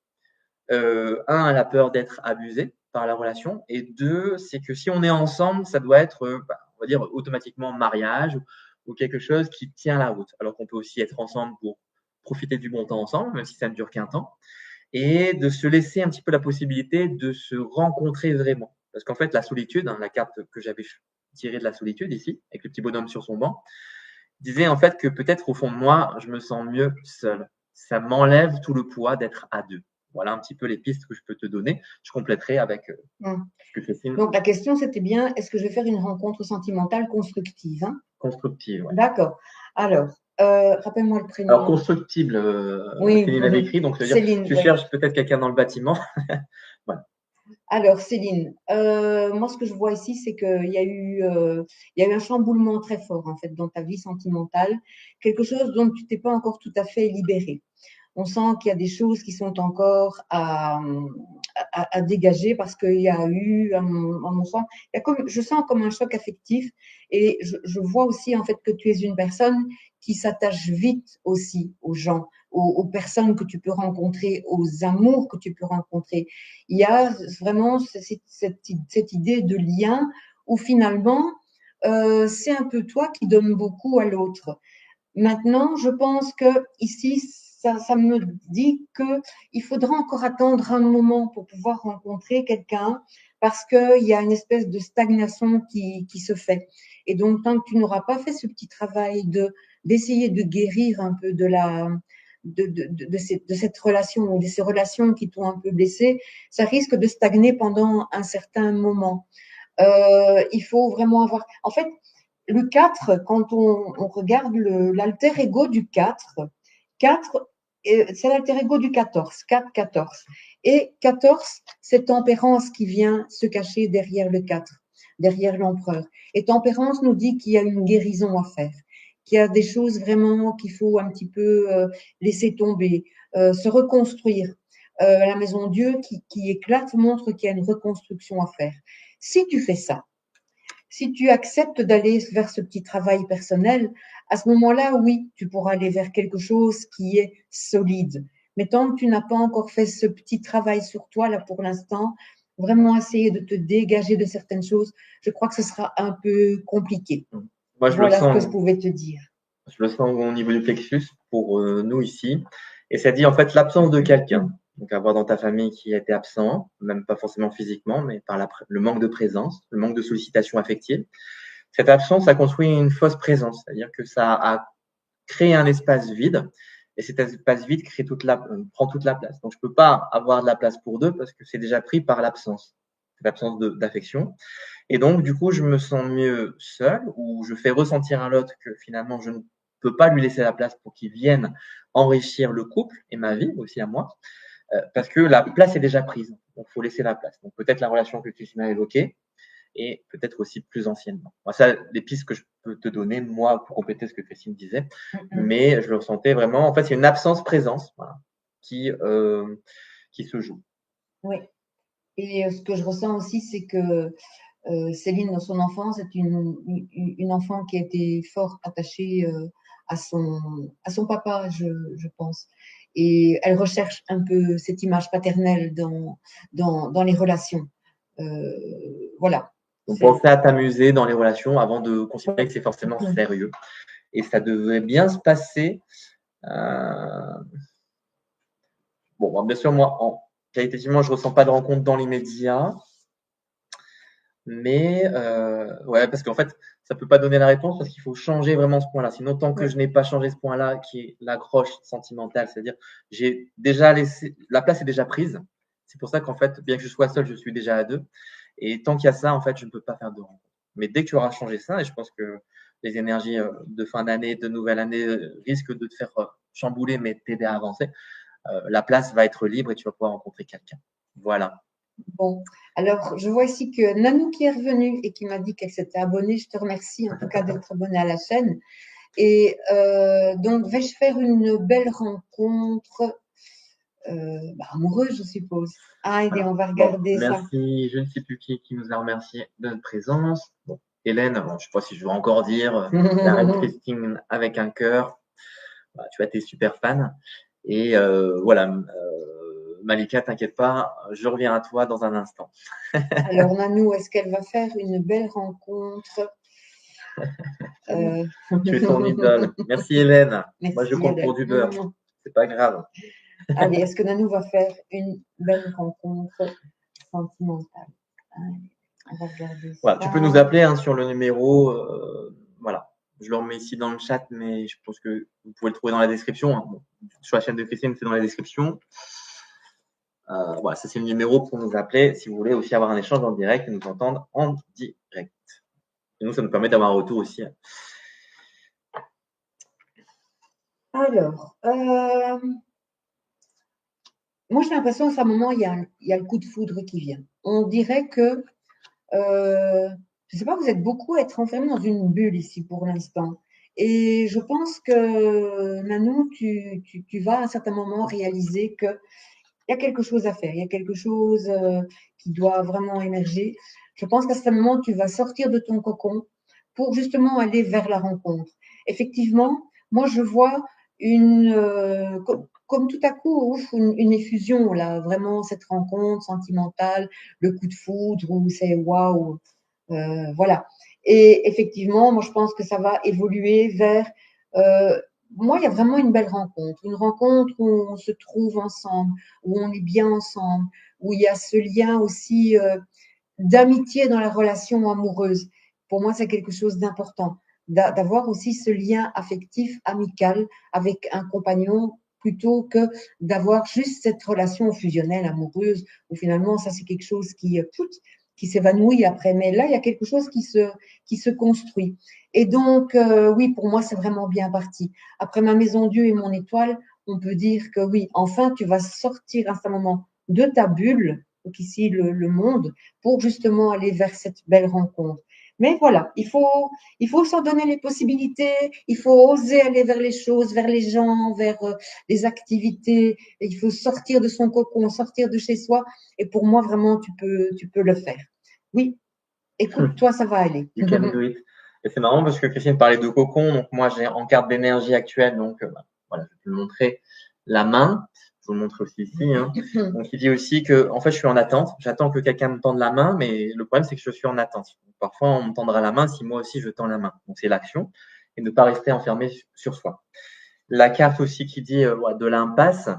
Un, elle a peur d'être abusée par la relation. Et deux, c'est que si on est ensemble, ça doit être, on va dire, automatiquement mariage ou quelque chose qui tient la route. Alors qu'on peut aussi être ensemble pour profiter du bon temps ensemble, même si ça ne dure qu'un temps. Et de se laisser un petit peu la possibilité de se rencontrer vraiment. Parce qu'en fait, la solitude, hein, la carte que j'avais tirée de la solitude ici, avec le petit bonhomme sur son banc, disait en fait que peut-être au fond de moi, je me sens mieux seul. Ça m'enlève tout le poids d'être à deux. Voilà un petit peu les pistes que je peux te donner. Je compléterai avec ce que Christine. Donc la question c'était bien, est-ce que je vais faire une rencontre sentimentale constructive, hein? Constructive, ouais. D'accord. Alors, rappelle-moi le prénom. Alors constructible, Céline l'avait écrit, donc ça veut dire tu cherches peut-être quelqu'un dans le bâtiment. Voilà. Alors Céline, moi ce que je vois ici, c'est qu'il y a eu un chamboulement très fort en fait dans ta vie sentimentale, quelque chose dont tu t'es pas encore tout à fait libérée. On sent qu'il y a des choses qui sont encore à dégager parce qu'il y a eu, à mon sens, je sens comme un choc affectif et je vois aussi en fait que tu es une personne qui s'attache vite aussi aux gens, aux personnes que tu peux rencontrer, aux amours que tu peux rencontrer. Il y a vraiment cette idée de lien où finalement, c'est un peu toi qui donne beaucoup à l'autre. Maintenant, je pense que ici, ça me dit qu'il faudra encore attendre un moment pour pouvoir rencontrer quelqu'un parce qu'il y a une espèce de stagnation qui se fait. Et donc, tant que tu n'auras pas fait ce petit travail d'essayer de guérir un peu de de cette relation ou de ces relations qui t'ont un peu blessé, ça risque de stagner pendant un certain moment. Il faut vraiment avoir… En fait, le 4, quand on regarde l'alter ego du 4, c'est l'alter ego du 14, 4, 14. Et 14, c'est Tempérance qui vient se cacher derrière le 4, derrière l'empereur. Et Tempérance nous dit qu'il y a une guérison à faire, qu'il y a des choses vraiment qu'il faut un petit peu laisser tomber, se reconstruire. La maison Dieu qui éclate montre qu'il y a une reconstruction à faire. Si tu fais ça, si tu acceptes d'aller vers ce petit travail personnel, à ce moment-là, oui, tu pourras aller vers quelque chose qui est solide. Mais tant que tu n'as pas encore fait ce petit travail sur toi, là, pour l'instant, vraiment essayer de te dégager de certaines choses, je crois que ce sera un peu compliqué. Moi, je Voilà le sens, ce que je pouvais te dire. Je le sens au niveau du plexus pour nous ici. Et ça dit en fait l'absence de quelqu'un. Donc avoir dans ta famille qui a été absent, même pas forcément physiquement, mais par le manque de présence, le manque de sollicitation affective. Cette absence a construit une fausse présence, c'est-à-dire que ça a créé un espace vide. Et cet espace vide prend toute la place. Donc je peux pas avoir de la place pour deux parce que c'est déjà pris par l'absence d'affection. Et donc, du coup, je me sens mieux seul ou je fais ressentir à l'autre que finalement, je ne peux pas lui laisser la place pour qu'il vienne enrichir le couple et ma vie aussi à moi, parce que la place est déjà prise. Donc, il faut laisser la place. Donc, peut-être la relation que Christine a évoquée et peut-être aussi plus anciennement. Moi, ça, les pistes que je peux te donner, moi, pour compléter ce que Christine disait, mais je le ressentais vraiment. En fait, c'est une absence-présence voilà, qui se joue. Oui. Et ce que je ressens aussi, c'est que Céline, dans son enfance, est une enfant qui a été fort attachée à son papa, je pense. Et elle recherche un peu cette image paternelle dans les relations. Voilà. Donc, pensez à t'amuser dans les relations avant de considérer que c'est forcément sérieux. Et ça devrait bien se passer. Bon, bien sûr, moi, qualitativement, je ne ressens pas de rencontre dans l'immédiat. Mais ouais, parce qu'en fait, ça ne peut pas donner la réponse parce qu'il faut changer vraiment ce point-là. Sinon, tant que je n'ai pas changé ce point-là, qui est l'accroche sentimentale, c'est-à-dire j'ai déjà laissé, la place est déjà prise. C'est pour ça qu'en fait, bien que je sois seul, je suis déjà à deux. Et tant qu'il y a ça, en fait, je ne peux pas faire de rencontre. Mais dès que tu auras changé ça, et je pense que les énergies de fin d'année, de nouvelle année risquent de te faire chambouler, mais t'aider à avancer, la place va être libre et tu vas pouvoir rencontrer quelqu'un. Voilà. Bon, alors je vois ici que Nanou qui est revenue et qui m'a dit qu'elle s'était abonnée. Je te remercie en tout cas d'être abonnée à la chaîne. Et donc, vais-je faire une belle rencontre amoureuse, je suppose. Ah, et on va regarder ça. Merci, je ne sais plus qui nous a remercié de notre présence. Bon, Hélène, je ne sais pas si je veux encore dire, la reine Christine avec un cœur. Bah, tu as été super fan. Et voilà, Malika, t'inquiète pas, je reviens à toi dans un instant. Alors, Nanou, est-ce qu'elle va faire une belle rencontre Tu es son idole. Merci Hélène. Merci, moi, je compte pour du beurre. C'est pas grave. Allez, est-ce que Nanou va faire une belle rencontre sentimentale? Allez, on va regarder voilà, ça. Tu peux nous appeler sur le numéro. Voilà. Je le remets ici dans le chat, mais je pense que vous pouvez le trouver dans la description. Hein. Bon, sur la chaîne de Christine, c'est dans la description. Voilà, ça c'est le numéro pour nous appeler si vous voulez aussi avoir un échange en direct et nous entendre en direct. Et nous, ça nous permet d'avoir un retour aussi. Alors, moi j'ai l'impression qu'à un moment, il y a le coup de foudre qui vient. On dirait que, je ne sais pas, vous êtes beaucoup à être enfermés dans une bulle ici pour l'instant. Et je pense que, Nanou, tu vas à un certain moment réaliser qu'il y a quelque chose à faire, il y a quelque chose qui doit vraiment émerger. Je pense qu'à ce moment, tu vas sortir de ton cocon pour justement aller vers la rencontre. Effectivement, moi je vois comme tout à coup une effusion là, vraiment cette rencontre sentimentale, le coup de foudre où c'est waouh, voilà. Et effectivement, moi je pense que ça va évoluer vers moi, il y a vraiment une belle rencontre, une rencontre où on se trouve ensemble, où on est bien ensemble, où il y a ce lien aussi d'amitié dans la relation amoureuse. Pour moi, c'est quelque chose d'important, d'avoir aussi ce lien affectif, amical avec un compagnon plutôt que d'avoir juste cette relation fusionnelle, amoureuse, où finalement, ça, c'est quelque chose qui s'évanouit après. Mais là, il y a quelque chose qui se construit. Et donc, oui, pour moi, c'est vraiment bien parti. Après ma maison Dieu et mon étoile, on peut dire que oui, enfin, tu vas sortir à ce moment de ta bulle, donc ici le monde, pour justement aller vers cette belle rencontre. Mais voilà, il faut s'en donner les possibilités, il faut oser aller vers les choses, vers les gens, vers les activités, et il faut sortir de son cocon, sortir de chez soi. Et pour moi, vraiment, tu peux le faire. Oui, écoute, toi, ça va aller. You can do it. Et c'est marrant parce que Christine parlait de cocon. Donc, moi, j'ai en carte d'énergie actuelle. Donc, voilà, je vais te montrer la main. Je vous le montre aussi ici. Hein. Donc, il dit aussi que, en fait, je suis en attente. J'attends que quelqu'un me tende la main, mais le problème, c'est que je suis en attente. Donc, parfois, on me tendra la main si moi aussi je tends la main. Donc, c'est l'action et ne pas rester enfermé sur soi. La carte aussi qui dit de l'impasse.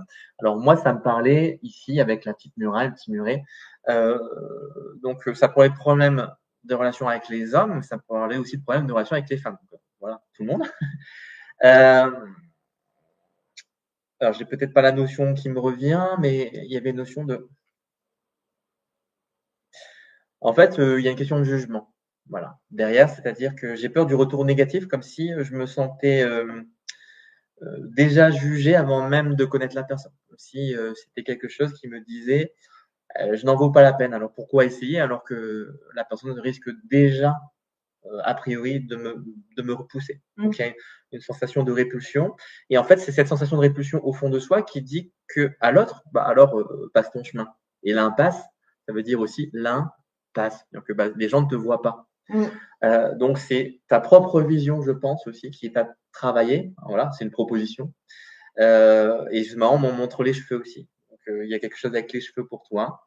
Alors, moi, ça me parlait ici avec la petite muraille, le petit muret. Donc, ça pourrait être problème de relation avec les hommes, mais ça peut parler aussi de problèmes de relation avec les femmes. Donc, voilà, tout le monde. Alors, j'ai peut-être pas la notion qui me revient, mais il y avait une notion de. En fait, il y a une question de jugement. Voilà. Derrière, c'est-à-dire que j'ai peur du retour négatif, comme si je me sentais déjà jugé avant même de connaître la personne. Comme si c'était quelque chose qui me disait je n'en vaux pas la peine. Alors pourquoi essayer alors que la personne risque déjà a priori de me repousser. Donc il y a une sensation de répulsion. Et en fait, c'est cette sensation de répulsion au fond de soi qui dit que à l'autre, alors passe ton chemin. Et l'impasse, ça veut dire aussi l'impasse. Donc les gens ne te voient pas. Donc c'est ta propre vision, je pense aussi, qui est à travailler. Voilà, c'est une proposition. Et c'est marrant, on montre les cheveux aussi. Donc il y a quelque chose avec les cheveux pour toi.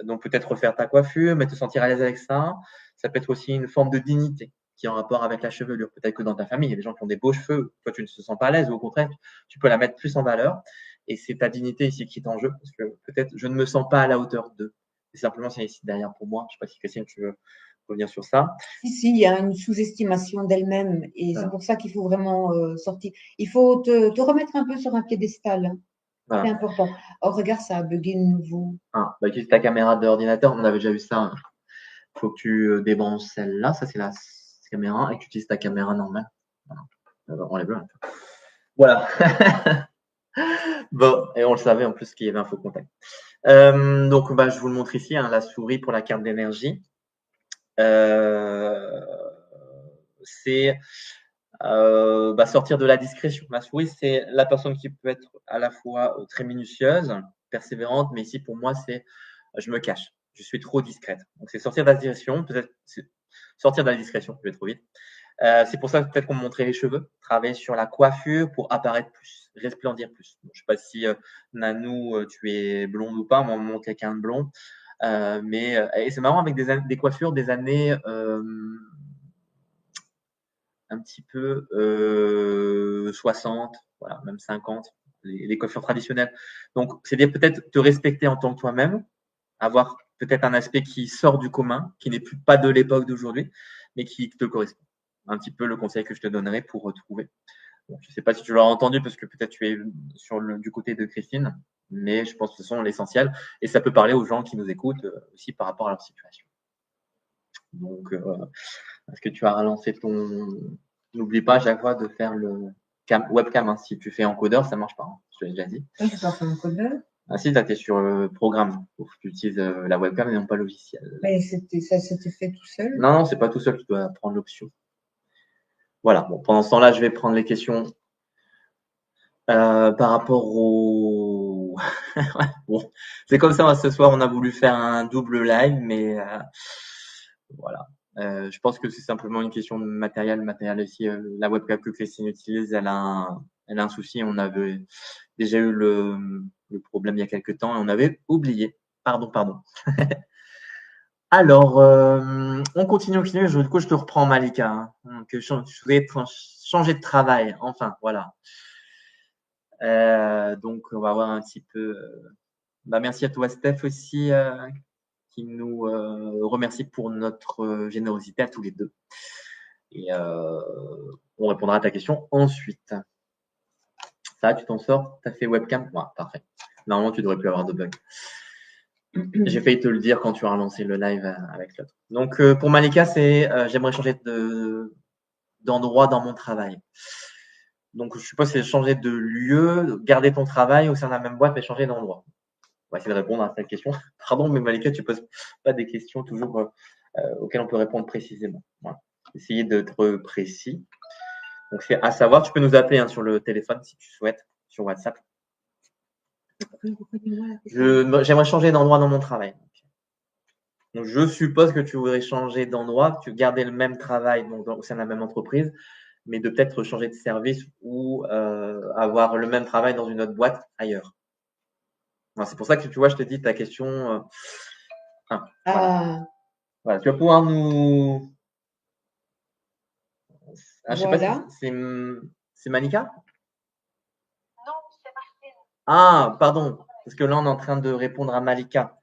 Donc peut-être refaire ta coiffure, mais te sentir à l'aise avec ça. Ça peut être aussi une forme de dignité qui est en rapport avec la chevelure. Peut-être que dans ta famille, il y a des gens qui ont des beaux cheveux, toi tu ne te sens pas à l'aise, ou au contraire, tu peux la mettre plus en valeur. Et c'est ta dignité ici qui est en jeu, parce que peut-être je ne me sens pas à la hauteur d'eux. Et simplement, c'est ici derrière pour moi. Je ne sais pas si Christine, tu veux revenir sur ça. Si, il y a une sous-estimation d'elle-même et c'est pour ça qu'il faut vraiment sortir. Il faut te remettre un peu sur un piédestal. Hein. Voilà. C'est important. Oh, regarde, ça a bugué de nouveau. Utilise ta caméra d'ordinateur. On avait déjà vu ça. Hein. Faut que tu débranches celle-là, ça c'est la caméra, et que tu utilises ta caméra normale. Voilà. On les bleus. Voilà. Bon, et on le savait en plus qu'il y avait un faux contact. Donc, je vous le montre ici, hein, la souris pour la carte d'énergie. C'est sortir de la discrétion. La souris, c'est la personne qui peut être à la fois très minutieuse, persévérante, mais ici pour moi, c'est je me cache. Je suis trop discrète. Donc, c'est sortir de la discrétion, peut-être sortir de la discrétion, je vais trop vite. C'est pour ça peut-être qu'on me montrait les cheveux, travailler sur la coiffure pour apparaître plus, resplendir plus. Je ne sais pas si Nanou, tu es blonde ou pas, moi, on me montre quelqu'un de blond. Et c'est marrant avec des coiffures des années un petit peu 60, voilà, même 50, les coiffures traditionnelles. Donc, c'est-à-dire peut-être te respecter en tant que toi-même, avoir peut-être un aspect qui sort du commun, qui n'est plus pas de l'époque d'aujourd'hui, mais qui te correspond. Un petit peu le conseil que je te donnerais pour retrouver. Bon, je ne sais pas si tu l'auras entendu parce que peut-être tu es du côté de Christine, mais je pense que ce sont l'essentiel et ça peut parler aux gens qui nous écoutent aussi par rapport à leur situation. Donc, est-ce que tu as relancé ton. N'oublie pas à chaque fois de faire le webcam. Hein. Si tu fais encodeur, ça ne marche pas. Hein. Je l'ai déjà dit. Je n'ai pas fait encodeur. Ah si, tu es sur le programme. Tu utilises la webcam et non pas le logiciel. Mais ça s'était fait tout seul. Non, c'est pas tout seul. Tu dois prendre l'option. Voilà. Bon, pendant ce temps-là, je vais prendre les questions par rapport au. Bon, c'est comme ça. Ce soir, on a voulu faire un double live, mais voilà. Je pense que c'est simplement une question de matériel. Matériel ici, la webcam que Christine utilise, elle a un souci. On avait déjà eu le problème il y a quelques temps et on avait oublié. Pardon. Alors, on continue. Du coup, je te reprends, Malika. Hein. Donc, je voulais changer de travail. Enfin, voilà. Donc, on va voir un petit peu. Merci à toi, Steph, aussi, qui nous remercie pour notre générosité à tous les deux. Et on répondra à ta question ensuite. Ça, tu t'en sors? Tu as fait webcam? Ouais, parfait. Normalement, tu devrais plus avoir de bugs. J'ai failli te le dire quand tu as relancé le live avec l'autre. Donc, pour Malika, c'est j'aimerais changer d'endroit dans mon travail. Donc, je suppose que c'est changer de lieu, garder ton travail au sein de la même boîte, mais changer d'endroit. On va essayer de répondre à cette question. Pardon, mais Malika, tu poses pas des questions toujours auxquelles on peut répondre précisément. Voilà. Essayez d'être précis. Donc, c'est à savoir, tu peux nous appeler sur le téléphone si tu souhaites, sur WhatsApp. J'aimerais changer d'endroit dans mon travail. Donc, je suppose que tu voudrais changer d'endroit, que tu gardais le même travail donc au sein de la même entreprise, mais de peut-être changer de service ou avoir le même travail dans une autre boîte ailleurs. Enfin, c'est pour ça que tu vois, je te dis ta question. Voilà. Voilà. Tu vas pouvoir nous. Je sais pas si c'est Malika? Non, c'est Martine. Ah, pardon. Parce que là, on est en train de répondre à Malika.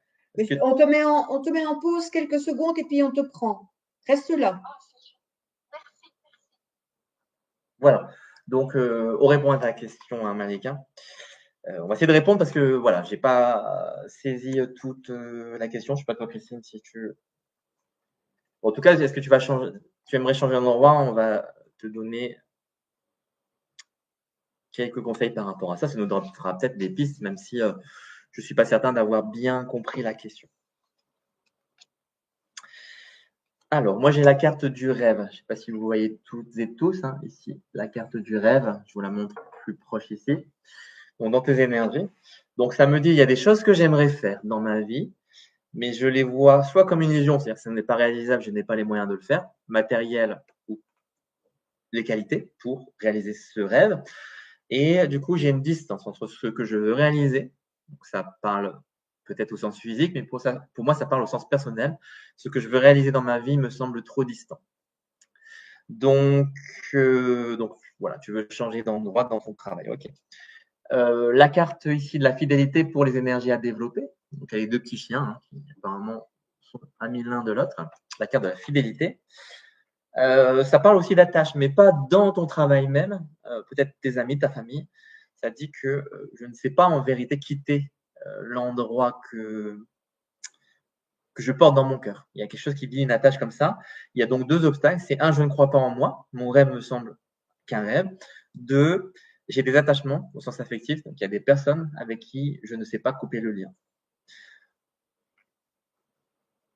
On te met en pause quelques secondes et puis on te prend. Reste là. Merci. Voilà. Donc, on répond à ta question, Malika. On va essayer de répondre parce que voilà, j'ai pas saisi toute la question. Je sais pas toi, Christine, si tu. Bon, en tout cas, est-ce que tu aimerais changer d'endroit? On va te donner quelques conseils par rapport à ça. Ça nous donnera peut-être des pistes, même si je suis pas certain d'avoir bien compris la question. Alors, moi, j'ai la carte du rêve. Je sais pas si vous voyez toutes et tous ici, la carte du rêve. Je vous la montre plus proche ici. Donc, dans tes énergies. Donc, ça me dit, il y a des choses que j'aimerais faire dans ma vie, mais je les vois soit comme une illusion, c'est-à-dire que ce n'est pas réalisable, je n'ai pas les moyens de le faire, matériel ou les qualités pour réaliser ce rêve. Et du coup, j'ai une distance entre ce que je veux réaliser. Donc, ça parle peut-être au sens physique, mais pour moi, ça parle au sens personnel. Ce que je veux réaliser dans ma vie me semble trop distant. Donc voilà, tu veux changer d'endroit dans ton travail. Ok. La carte ici de la fidélité pour les énergies à développer. Donc, il y a les deux petits chiens qui apparemment sont amis l'un de l'autre. La carte de la fidélité. Ça parle aussi d'attache, mais pas dans ton travail même. Peut-être tes amis, ta famille. Ça dit que je ne sais pas en vérité quitter l'endroit que je porte dans mon cœur. Il y a quelque chose qui dit une attache comme ça. Il y a donc deux obstacles. C'est un, je ne crois pas en moi. Mon rêve me semble qu'un rêve. Deux, j'ai des attachements au sens affectif. Donc, il y a des personnes avec qui je ne sais pas couper le lien.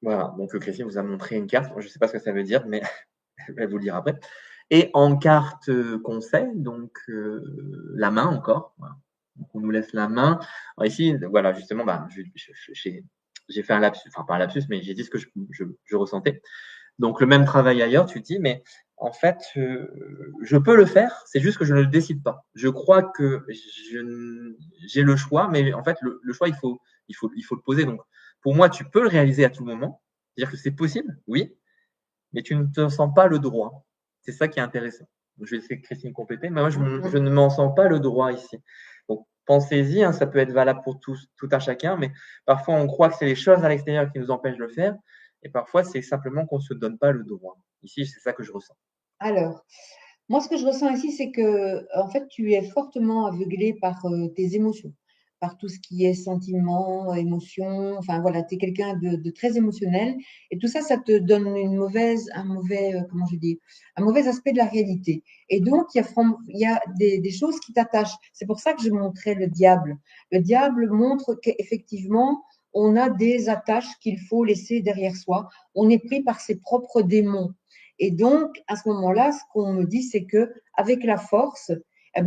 Voilà. Donc, Christine vous a montré une carte. Je ne sais pas ce que ça veut dire, mais je vais vous le dire après. Et en carte conseil, donc la main encore. Voilà. Donc, on nous laisse la main. Alors ici, voilà, justement, j'ai fait un lapsus, enfin pas un lapsus, mais j'ai dit ce que je ressentais. Donc le même travail ailleurs, tu te dis, mais en fait, je peux le faire, c'est juste que je ne le décide pas. Je crois que j'ai le choix, mais en fait, le choix, il faut le poser. Donc pour moi, tu peux le réaliser à tout moment. C'est-à-dire que c'est possible, oui, mais tu ne te sens pas le droit. C'est ça qui est intéressant. Donc, je vais laisser Christine compléter, mais moi, je ne m'en sens pas le droit ici. Donc, pensez-y, ça peut être valable pour tout un chacun, mais parfois, on croit que c'est les choses à l'extérieur qui nous empêchent de le faire, et parfois, c'est simplement qu'on ne se donne pas le droit. Ici, c'est ça que je ressens. Alors, moi, ce que je ressens ici, c'est que, en fait, tu es fortement aveuglé par tes émotions, par tout ce qui est sentiment, émotion. Enfin, voilà, tu es quelqu'un de très émotionnel. Et tout ça, ça te donne un mauvais aspect de la réalité. Et donc, il y a des choses qui t'attachent. C'est pour ça que je montrais le diable. Le diable montre qu'effectivement, on a des attaches qu'il faut laisser derrière soi. On est pris par ses propres démons. Et donc, à ce moment-là, ce qu'on me dit, c'est que avec la force,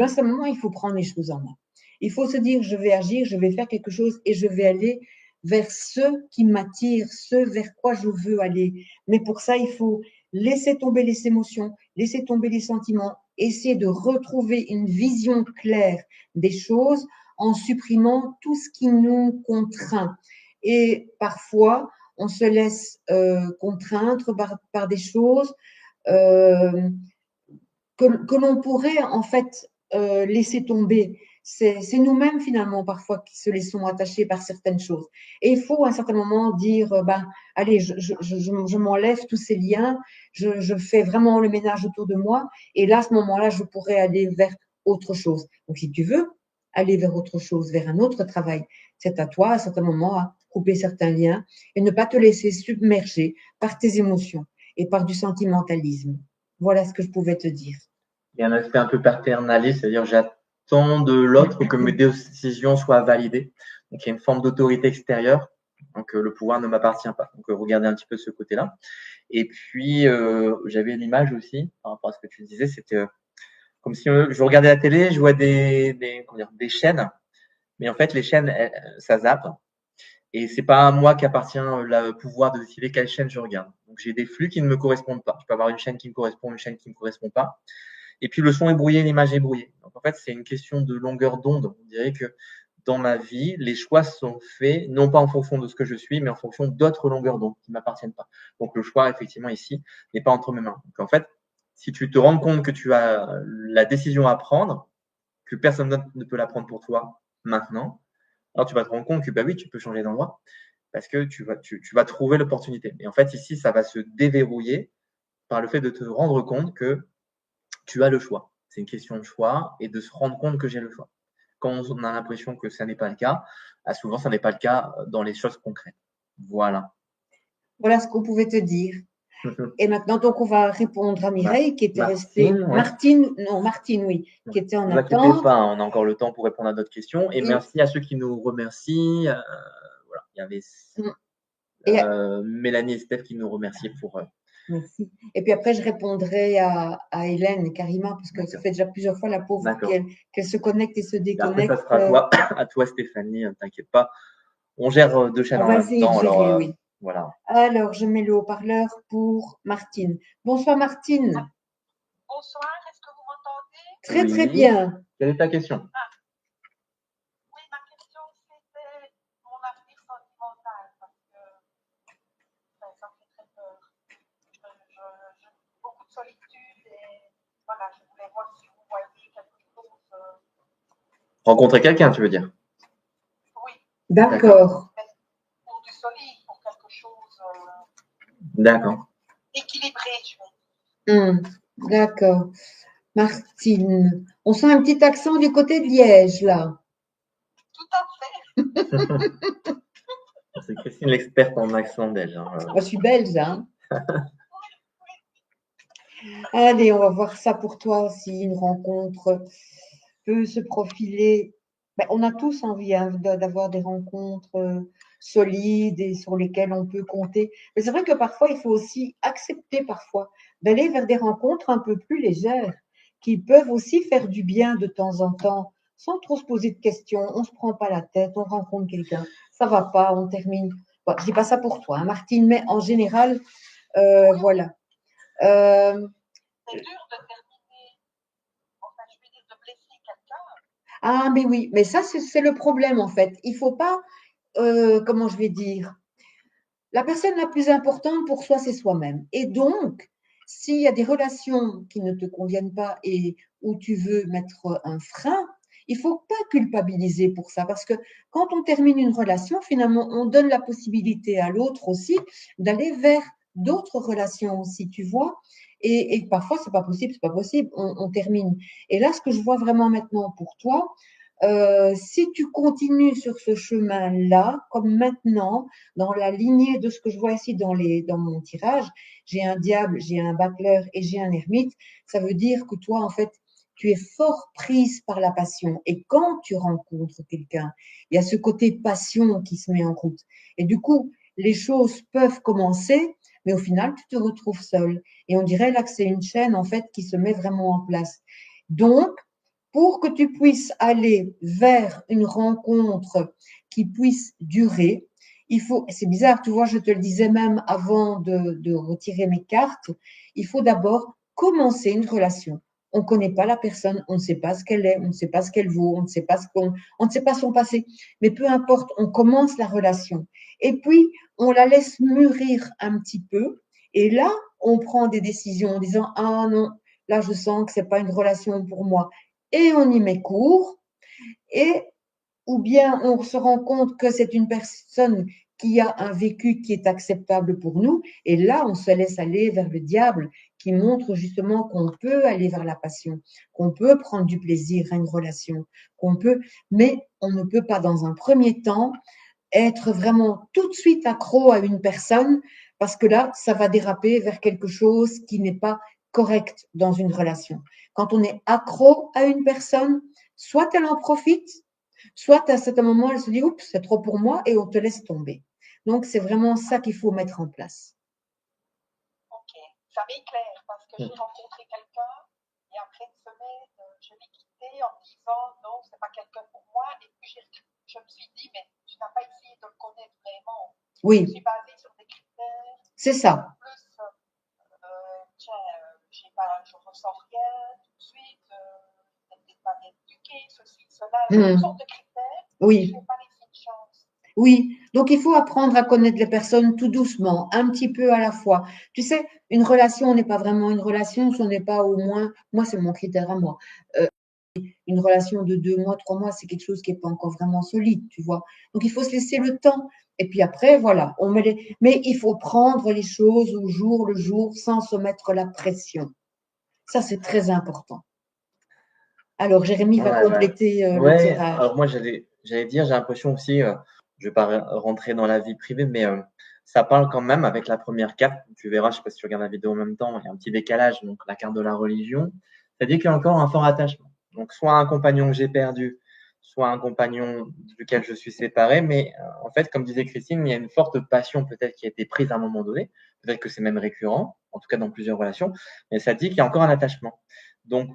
simplement, il faut prendre les choses en main. Il faut se dire, je vais agir, je vais faire quelque chose et je vais aller vers ce qui m'attire, ce vers quoi je veux aller. Mais pour ça, il faut laisser tomber les émotions, laisser tomber les sentiments, essayer de retrouver une vision claire des choses en supprimant tout ce qui nous contraint. Et parfois, on se laisse contraindre par des choses que l'on pourrait en fait laisser tomber. C'est nous-mêmes finalement parfois qui se laissons attacher par certaines choses. Et il faut à un certain moment dire, allez, je m'enlève tous ces liens, je fais vraiment le ménage autour de moi, et là, à ce moment-là, je pourrais aller vers autre chose. Donc, si tu veux aller vers autre chose, vers un autre travail, c'est à toi, à certains moments, à couper certains liens et ne pas te laisser submerger par tes émotions et par du sentimentalisme. Voilà ce que je pouvais te dire. Il y a un aspect un peu paternaliste, c'est-à-dire j'attends de l'autre que mes décisions soient validées. Donc il y a une forme d'autorité extérieure, donc le pouvoir ne m'appartient pas. Donc regardez un petit peu ce côté-là. Et puis j'avais l'image aussi par rapport à ce que tu disais, c'était comme si je regardais la télé, je vois des chaînes, mais en fait les chaînes ça zappe. Et c'est pas à moi qu'appartient le pouvoir de décider quelle chaîne je regarde. Donc j'ai des flux qui ne me correspondent pas. Je peux avoir une chaîne qui me correspond, une chaîne qui me correspond pas. Et puis le son est brouillé, l'image est brouillée. Donc en fait, c'est une question de longueur d'onde. On dirait que dans ma vie, les choix sont faits non pas en fonction de ce que je suis, mais en fonction d'autres longueurs d'onde qui ne m'appartiennent pas. Donc le choix, effectivement, ici, n'est pas entre mes mains. Donc en fait, si tu te rends compte que tu as la décision à prendre, que personne d'autre ne peut la prendre pour toi maintenant, alors tu vas te rendre compte que bah oui, tu peux changer d'endroit parce que tu vas trouver l'opportunité. Et en fait, ici, ça va se déverrouiller par le fait de te rendre compte que tu as le choix. C'est une question de choix et de se rendre compte que j'ai le choix. Quand on a l'impression que ça n'est pas le cas, souvent, ça n'est pas le cas dans les choses concrètes. Voilà. Voilà ce qu'on pouvait te dire. Et maintenant, donc, on va répondre à Mireille qui était restée. Ouais. Martine, oui, qui était en attente. Ne vous inquiétez pas, on a encore le temps pour répondre à d'autres questions. Et merci à ceux qui nous remercient. Voilà. Il y avait Mélanie et Steph qui nous remerciaient pour. Merci. Et puis après, je répondrai à Hélène et Karima, parce que ça fait déjà plusieurs fois la pauvre qu'elle se connecte et se déconnecte. Après, ça sera à toi, Stéphanie, t'inquiète pas. On gère deux chaînes en même temps. On va essayer de gérer, oui. Voilà. Alors, je mets le haut-parleur pour Martine. Bonsoir, Martine. Bonsoir, est-ce que vous m'entendez? Très, très bien. Quelle est ta question? Oui, ma question, c'était mon avenir sentimental, parce que ça me fait très peur. J'ai beaucoup de solitude et voilà, je voulais voir si vous voyez quelque chose. Rencontrer quelqu'un, tu veux dire? Oui. D'accord. Pour du solide, pour quelque chose D'accord. équilibré, je veux dire. D'accord. Martine, on sent un petit accent du côté de Liège, là. Tout à fait. C'est Christine l'experte en accent belge. Hein. Je suis belge, hein. Allez, on va voir ça pour toi, si une rencontre peut se profiler. Ben, on a tous envie d'avoir des rencontres solides et sur lesquelles on peut compter. Mais c'est vrai que parfois, il faut aussi accepter parfois d'aller vers des rencontres un peu plus légères, qui peuvent aussi faire du bien de temps en temps, sans trop se poser de questions. On ne se prend pas la tête, on rencontre quelqu'un, ça va pas, on termine. Bon, je dis pas ça pour toi, hein, Martine, mais en général, voilà. C'est dur de terminer, enfin, je veux dire, de blesser quelqu'un. Ah, mais oui, mais ça, c'est le problème, en fait. Il ne faut pas, comment je vais dire, la personne la plus importante pour soi, c'est soi-même. Et donc, s'il y a des relations qui ne te conviennent pas et où tu veux mettre un frein, il ne faut pas culpabiliser pour ça, parce que quand on termine une relation, finalement, on donne la possibilité à l'autre aussi d'aller vers d'autres relations aussi, tu vois. Et parfois, c'est pas possible, on termine. Et là, ce que je vois vraiment maintenant pour toi, si tu continues sur ce chemin-là, comme maintenant, dans la lignée de ce que je vois ici dans mon tirage, j'ai un diable, j'ai un battleur et j'ai un ermite, ça veut dire que toi, en fait, tu es fort prise par la passion. Et quand tu rencontres quelqu'un, il y a ce côté passion qui se met en route. Et du coup, les choses peuvent commencer, mais au final, tu te retrouves seule. Et on dirait là que c'est une chaîne, en fait, qui se met vraiment en place. Donc, pour que tu puisses aller vers une rencontre qui puisse durer, il faut, c'est bizarre, tu vois, je te le disais même avant de retirer mes cartes, il faut d'abord commencer une relation. On ne connaît pas la personne, on ne sait pas ce qu'elle est, on ne sait pas ce qu'elle vaut, on ne sait pas on ne sait pas son passé. Mais peu importe, on commence la relation. Et puis, on la laisse mûrir un petit peu. Et là, on prend des décisions en disant, ah non, là, je sens que ce n'est pas une relation pour moi. Et on y met court. Et ou bien on se rend compte que c'est une personne qu'il y a un vécu qui est acceptable pour nous. Et là, on se laisse aller vers le diable qui montre justement qu'on peut aller vers la passion, qu'on peut prendre du plaisir à une relation, mais on ne peut pas dans un premier temps être vraiment tout de suite accro à une personne parce que là, ça va déraper vers quelque chose qui n'est pas correct dans une relation. Quand on est accro à une personne, soit elle en profite, soit à certain moment, elle se dit, oups, c'est trop pour moi et on te laisse tomber. Donc, c'est vraiment ça qu'il faut mettre en place. Ok, ça m'éclaire parce que j'ai rencontré quelqu'un et après une semaine, je l'ai quitté en me disant non, c'est pas quelqu'un pour moi. Et puis je me suis dit, mais tu n'as pas essayé de le connaître vraiment. Oui. Je suis basée sur des critères. C'est ça. En plus, je ressens rien tout de suite. Peut-être pas bien éduqué, ceci, cela, toutes sortes de critères. Oui. Je n'ai pas laissé de chance. Oui, donc il faut apprendre à connaître les personnes tout doucement, un petit peu à la fois. Tu sais, une relation n'est pas vraiment une relation si on n'est pas au moins, moi c'est mon critère à moi, une relation de 2 mois, 3 mois, c'est quelque chose qui n'est pas encore vraiment solide, tu vois. Donc il faut se laisser le temps. Et puis après, voilà, mais il faut prendre les choses au jour le jour sans se mettre la pression. Ça, c'est très important. Alors, Jérémy va compléter le tirage. Alors moi, j'allais dire, j'ai l'impression aussi, je ne vais pas rentrer dans la vie privée, mais ça parle quand même avec la première carte. Tu verras, je ne sais pas si tu regardes la vidéo en même temps, il y a un petit décalage, donc la carte de la religion. Ça dit qu'il y a encore un fort attachement. Donc, soit un compagnon que j'ai perdu, soit un compagnon duquel je suis séparé. Mais en fait, comme disait Christine, il y a une forte passion peut-être qui a été prise à un moment donné. Peut-être que c'est même récurrent, en tout cas dans plusieurs relations. Mais ça dit qu'il y a encore un attachement. Donc,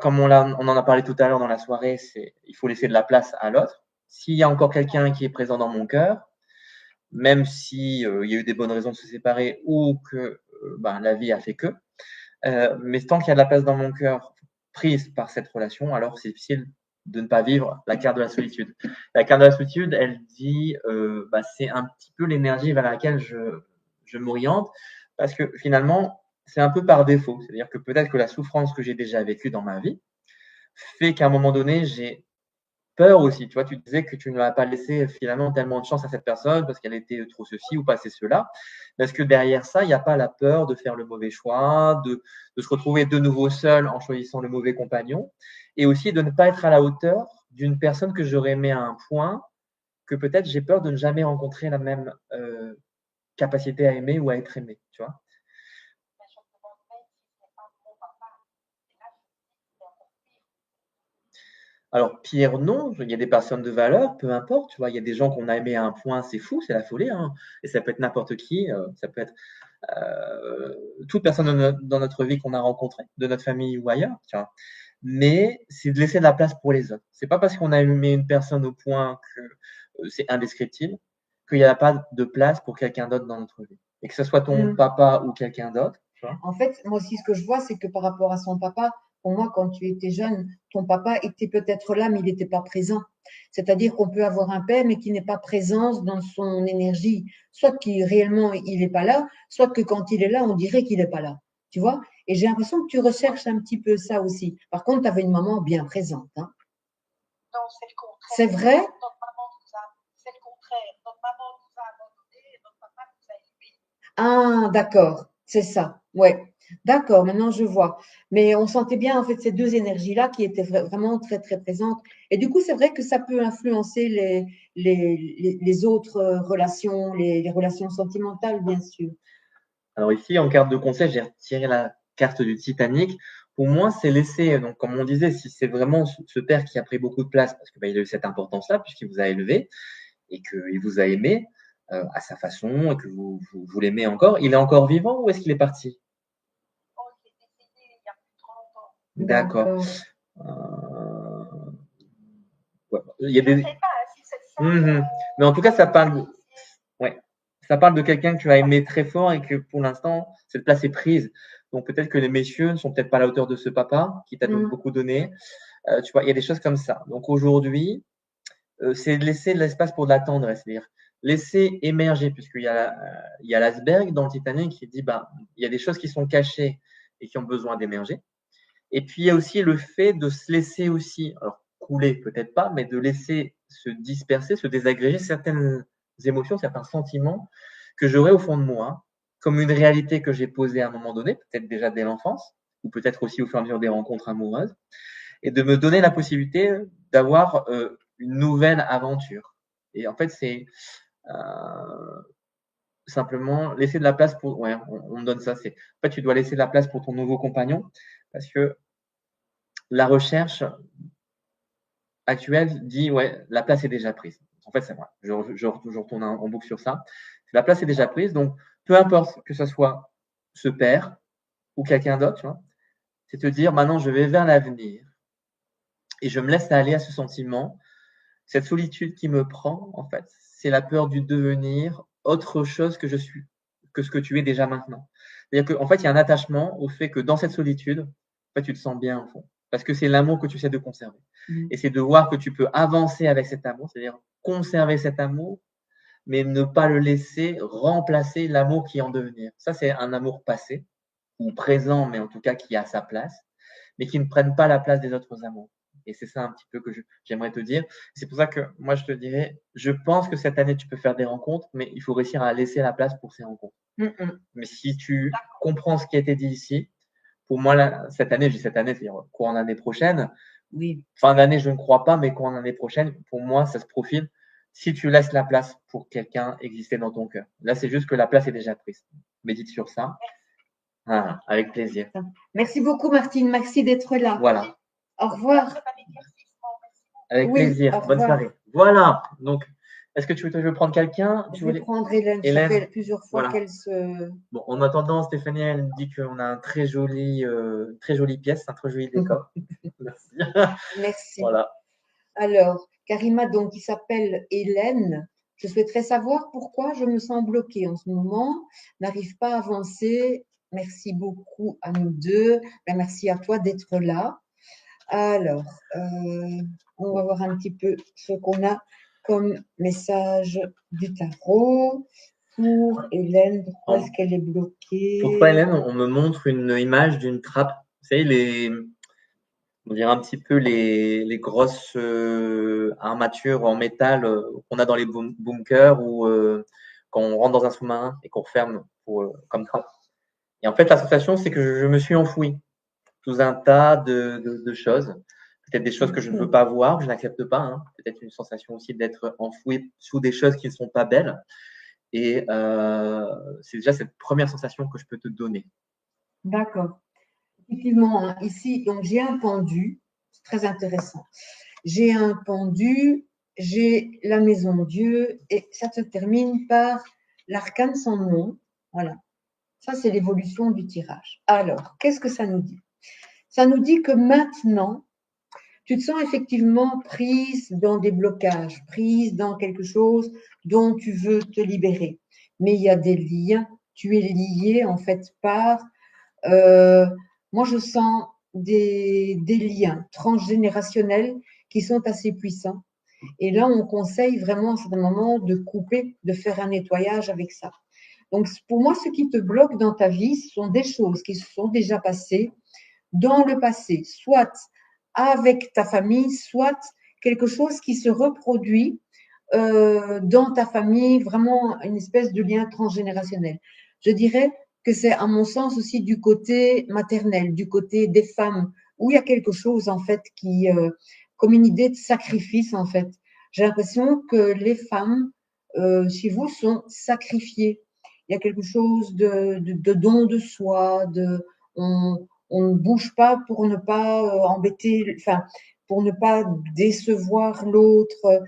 comme on en a parlé tout à l'heure dans la soirée, il faut laisser de la place à l'autre. S'il y a encore quelqu'un qui est présent dans mon cœur, même si il y a eu des bonnes raisons de se séparer ou que la vie a fait que, mais tant qu'il y a de la place dans mon cœur prise par cette relation, alors c'est difficile de ne pas vivre la carte de la solitude. La carte de la solitude, elle dit, c'est un petit peu l'énergie vers laquelle je m'oriente, parce que finalement, c'est un peu par défaut. C'est-à-dire que peut-être que la souffrance que j'ai déjà vécue dans ma vie fait qu'à un moment donné, j'ai peur aussi. Tu vois, tu disais que tu ne vas pas laissé finalement tellement de chance à cette personne parce qu'elle était trop ceci ou passé cela. Parce que derrière ça, il n'y a pas la peur de faire le mauvais choix, de se retrouver de nouveau seul en choisissant le mauvais compagnon, et aussi de ne pas être à la hauteur d'une personne que j'aurais aimée à un point que peut-être j'ai peur de ne jamais rencontrer la même capacité à aimer ou à être aimé. Tu vois. Alors, pire, non, il y a des personnes de valeur, peu importe, tu vois, il y a des gens qu'on a aimés à un point, c'est fou, c'est la folie, hein. Et ça peut être n'importe qui, ça peut être toute personne dans notre vie qu'on a rencontrée, de notre famille ou ailleurs, tu vois. Mais c'est de laisser de la place pour les autres. C'est pas parce qu'on a aimé une personne au point que c'est indescriptible qu'il n'y a pas de place pour quelqu'un d'autre dans notre vie. Et que ce soit ton papa ou quelqu'un d'autre, tu vois. En fait, moi aussi, ce que je vois, c'est que par rapport à son papa, pour moi, quand tu étais jeune, ton papa était peut-être là, mais il n'était pas présent. C'est-à-dire qu'on peut avoir un père, mais qui n'est pas présent dans son énergie. Soit qu'il réellement, il n'est pas là, soit que quand il est là, on dirait qu'il n'est pas là. Tu vois? Et j'ai l'impression que tu recherches un petit peu ça aussi. Par contre, tu avais une maman bien présente. Hein. Non, c'est le contraire. C'est vrai? C'est le contraire. Notre maman nous a abandonnés et notre papa nous a élevés. Ah, d'accord. C'est ça. Ouais. D'accord, maintenant je vois. Mais on sentait bien en fait ces deux énergies-là qui étaient vraiment très très présentes. Et du coup, c'est vrai que ça peut influencer les autres relations, les relations sentimentales, bien sûr. Alors ici, en carte de conseil, j'ai retiré la carte du Titanic. Pour moi, c'est laisser, donc comme on disait, si c'est vraiment ce père qui a pris beaucoup de place, parce qu'il a eu cette importance-là, puisqu'il vous a élevé et qu'il vous a aimé à sa façon et que vous l'aimez encore, il est encore vivant ou est-ce qu'il est parti? Il est décédé il y a plus de 30 ans. D'accord. Il y a des... Je ne sais pas si c'est ça. Mais en tout cas, ça parle de quelqu'un que tu as aimé très fort et que pour l'instant, cette place est prise. Donc peut-être que les messieurs ne sont peut-être pas à la hauteur de ce papa qui t'a beaucoup donné. Tu vois, il y a des choses comme ça. Donc aujourd'hui, c'est de laisser de l'espace pour de la tendresse, c'est-à-dire laisser émerger, puisqu'il y a l'iceberg dans le Titanic qui dit il y a des choses qui sont cachées et qui ont besoin d'émerger. Et puis il y a aussi le fait de se laisser aussi, alors couler peut-être pas, mais de laisser se disperser, se désagréger certaines émotions, certains sentiments que j'aurais au fond de moi, comme une réalité que j'ai posée à un moment donné, peut-être déjà dès l'enfance, ou peut-être aussi au fur et à mesure des rencontres amoureuses, et de me donner la possibilité d'avoir une nouvelle aventure. Et en fait, c'est simplement laisser de la place pour. Ouais, on me donne ça. C'est en fait, tu dois laisser de la place pour ton nouveau compagnon parce que la recherche actuelle dit ouais, la place est déjà prise. En fait, c'est vrai. Je retourne en boucle sur ça. La place est déjà prise, donc peu importe que ce soit ce père ou quelqu'un d'autre, tu vois, c'est te dire maintenant je vais vers l'avenir et je me laisse aller à ce sentiment. Cette solitude qui me prend, en fait, c'est la peur du devenir autre chose que je suis, que ce que tu es déjà maintenant. C'est-à-dire qu'en fait, il y a un attachement au fait que dans cette solitude, en fait, tu te sens bien au fond. Parce que c'est l'amour que tu sais de conserver. Et c'est de voir que tu peux avancer avec cet amour, c'est-à-dire conserver cet amour, mais ne pas le laisser remplacer l'amour qui est en devenir. Ça, c'est un amour passé, ou présent, mais en tout cas qui a sa place, mais qui ne prennent pas la place des autres amours. Et c'est ça un petit peu que j'aimerais te dire. C'est pour ça que moi, je te dirais, je pense que cette année, tu peux faire des rencontres, mais il faut réussir à laisser la place pour ces rencontres. Mais si tu comprends ce qui a été dit ici, pour moi, là, cette année, je dis cette année, c'est-à-dire courant d'année prochaine, Oui, fin d'année, je ne crois pas, mais courant d'année prochaine, pour moi, ça se profile si tu laisses la place pour quelqu'un exister dans ton cœur. Là, c'est juste que la place est déjà prise. Médite sur ça. Ah, avec plaisir. merci beaucoup Martine, merci d'être là. Voilà. Au revoir. Très bon éclaircissement, merci beaucoup. Avec Oui, plaisir. au Bonne revoir. soirée. Voilà. Donc, est-ce que tu veux prendre quelqu'un? Je vais prendre Hélène. Hélène, Ça fait plusieurs fois voilà. qu'elle se. Bon, en attendant, Stéphanie, elle me dit qu'on a un très jolie pièce, un très joli décor. Merci. Merci. Voilà. Alors, Karima, donc, qui s'appelle Hélène. Je souhaiterais savoir pourquoi je me sens bloquée en ce moment, n'arrive pas à avancer. Merci beaucoup à nous deux. Ben, merci à toi d'être là. Alors, on va voir un petit peu ce qu'on a comme message du tarot pour Hélène. Pourquoi est-ce qu'elle est bloquée? Pour toi, Hélène, on me montre une image d'une trappe. Vous savez, on dirait un petit peu les grosses armatures en métal qu'on a dans les bunkers ou quand on rentre dans un sous-marin et qu'on referme comme trappe. Et en fait, la sensation, c'est que je me suis enfoui sous un tas de choses. Peut-être des choses que je ne veux pas voir, que je n'accepte pas. Hein. Peut-être une sensation aussi d'être enfoui sous des choses qui ne sont pas belles. Et c'est déjà cette première sensation que je peux te donner. D'accord. Effectivement, hein, ici, donc j'ai un pendu, c'est très intéressant. J'ai un pendu, j'ai la maison Dieu, et ça se termine par l'arcane sans nom. Voilà. Ça, c'est l'évolution du tirage. Alors, qu'est-ce que ça nous dit? Ça nous dit que maintenant, tu te sens effectivement prise dans des blocages, prise dans quelque chose dont tu veux te libérer. Mais il y a des liens, tu es lié en fait par moi, je sens des liens transgénérationnels qui sont assez puissants. Et là, on conseille vraiment à certains moments de couper, de faire un nettoyage avec ça. Donc, pour moi, ce qui te bloque dans ta vie, ce sont des choses qui se sont déjà passées dans le passé, soit avec ta famille, soit quelque chose qui se reproduit dans ta famille, vraiment une espèce de lien transgénérationnel. Je dirais que c'est à mon sens aussi du côté maternel, du côté des femmes, où il y a quelque chose en fait qui, comme une idée de sacrifice en fait. J'ai l'impression que les femmes chez vous sont sacrifiées. Il y a quelque chose de don de soi, on ne bouge pas pour ne pas embêter, enfin pour ne pas décevoir l'autre.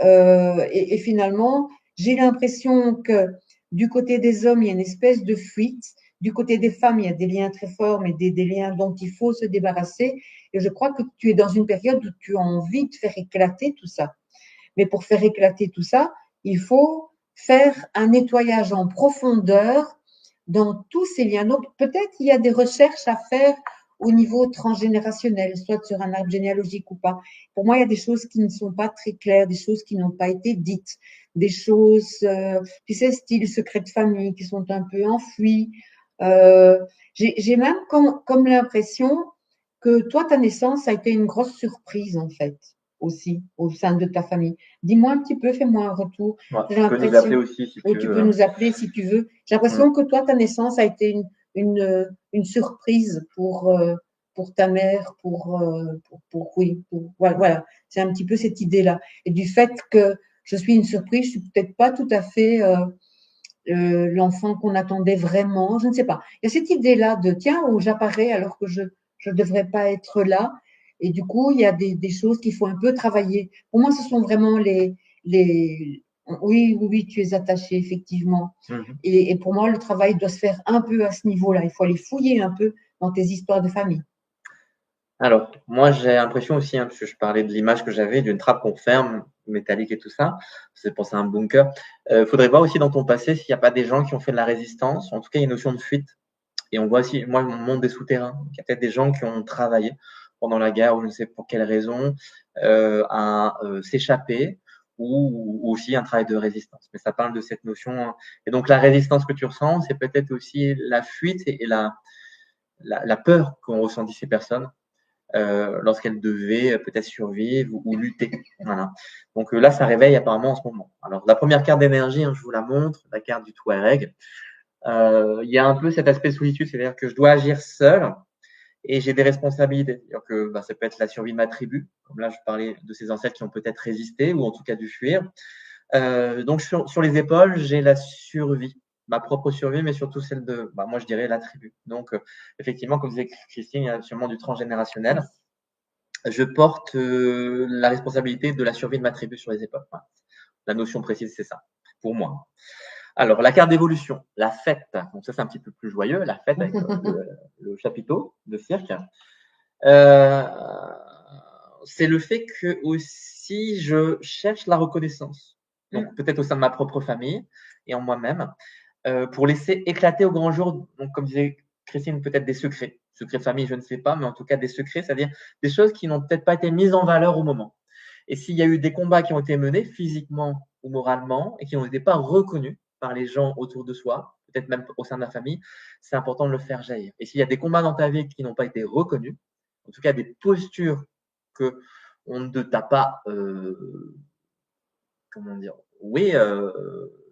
Et finalement, j'ai l'impression que du côté des hommes, il y a une espèce de fuite. Du côté des femmes, il y a des liens très forts, mais des liens dont il faut se débarrasser. Et je crois que tu es dans une période où tu as envie de faire éclater tout ça. Mais pour faire éclater tout ça, il faut faire un nettoyage en profondeur dans tous ces liens. Donc, peut-être il y a des recherches à faire au niveau transgénérationnel, soit sur un arbre généalogique ou pas. Pour moi, il y a des choses qui ne sont pas très claires, des choses qui n'ont pas été dites, des choses, tu sais, style secret de famille, qui sont un peu enfouies. J'ai même comme l'impression que toi, ta naissance a été une grosse surprise, en fait. aussi au sein de ta famille? Dis-moi un petit peu, fais-moi un retour. Ouais, J'ai tu peux nous l'impression, appeler aussi si oui, tu tu veux. peux nous appeler si tu veux. J'ai l'impression que toi, ta naissance a été une surprise pour ta mère, voilà. C'est un petit peu cette idée-là. Et du fait que je suis une surprise, je suis peut-être pas tout à fait l'enfant qu'on attendait vraiment. Je ne sais pas. Il y a cette idée-là de tiens, où j'apparais alors que je ne devrais pas être là. Et du coup, il y a des choses qu'il faut un peu travailler. Pour moi, ce sont vraiment oui, tu es attaché, effectivement. Mhm. Et pour moi, le travail doit se faire un peu à ce niveau-là. Il faut aller fouiller un peu dans tes histoires de famille. Alors, moi, j'ai l'impression aussi, parce que je parlais de l'image que j'avais d'une trappe qu'on ferme, métallique et tout ça. C'est pour ça un bunker. Faudrait voir aussi dans ton passé s'il n'y a pas des gens qui ont fait de la résistance. En tout cas, il y a une notion de fuite. Et on voit aussi, moi, mon monde des souterrains. Il y a peut-être des gens qui ont travaillé pendant la guerre ou je ne sais pour quelle raison à s'échapper ou aussi un travail de résistance. Mais ça parle de cette notion. Et donc, la résistance que tu ressens, c'est peut-être aussi la fuite et la peur qu'ont ressenti ces personnes lorsqu'elles devaient peut-être survivre ou lutter. Voilà. Donc là, ça réveille apparemment en ce moment. Alors, la première carte d'énergie, je vous la montre, la carte du Touareg. Il y a un peu cet aspect solitude, c'est-à-dire que je dois agir seul et j'ai des responsabilités. C'est-à-dire que ça peut être la survie de ma tribu. Comme là, je parlais de ces ancêtres qui ont peut-être résisté ou en tout cas dû fuir. Donc, sur les épaules, j'ai la survie, ma propre survie, mais surtout celle de, moi, je dirais la tribu. Donc, effectivement, comme disait Christine, il y a sûrement du transgénérationnel. Je porte la responsabilité de la survie de ma tribu sur les épaules. Voilà. La notion précise, c'est ça, pour moi. Alors, la carte d'évolution, la fête. Donc, ça, c'est un petit peu plus joyeux, la fête avec le chapiteau de cirque. C'est le fait que aussi je cherche la reconnaissance. Donc, peut-être au sein de ma propre famille et en moi-même, pour laisser éclater au grand jour, donc, comme disait Christine, peut-être des secrets. Secrets de famille, je ne sais pas, mais en tout cas des secrets, c'est-à-dire des choses qui n'ont peut-être pas été mises en valeur au moment. Et s'il y a eu des combats qui ont été menés physiquement ou moralement et qui n'ont été pas reconnus par les gens autour de soi, peut-être même au sein de la famille, c'est important de le faire jaillir. Et s'il y a des combats dans ta vie qui n'ont pas été reconnus, en tout cas des postures que on ne t'a pas, comment dire, oui,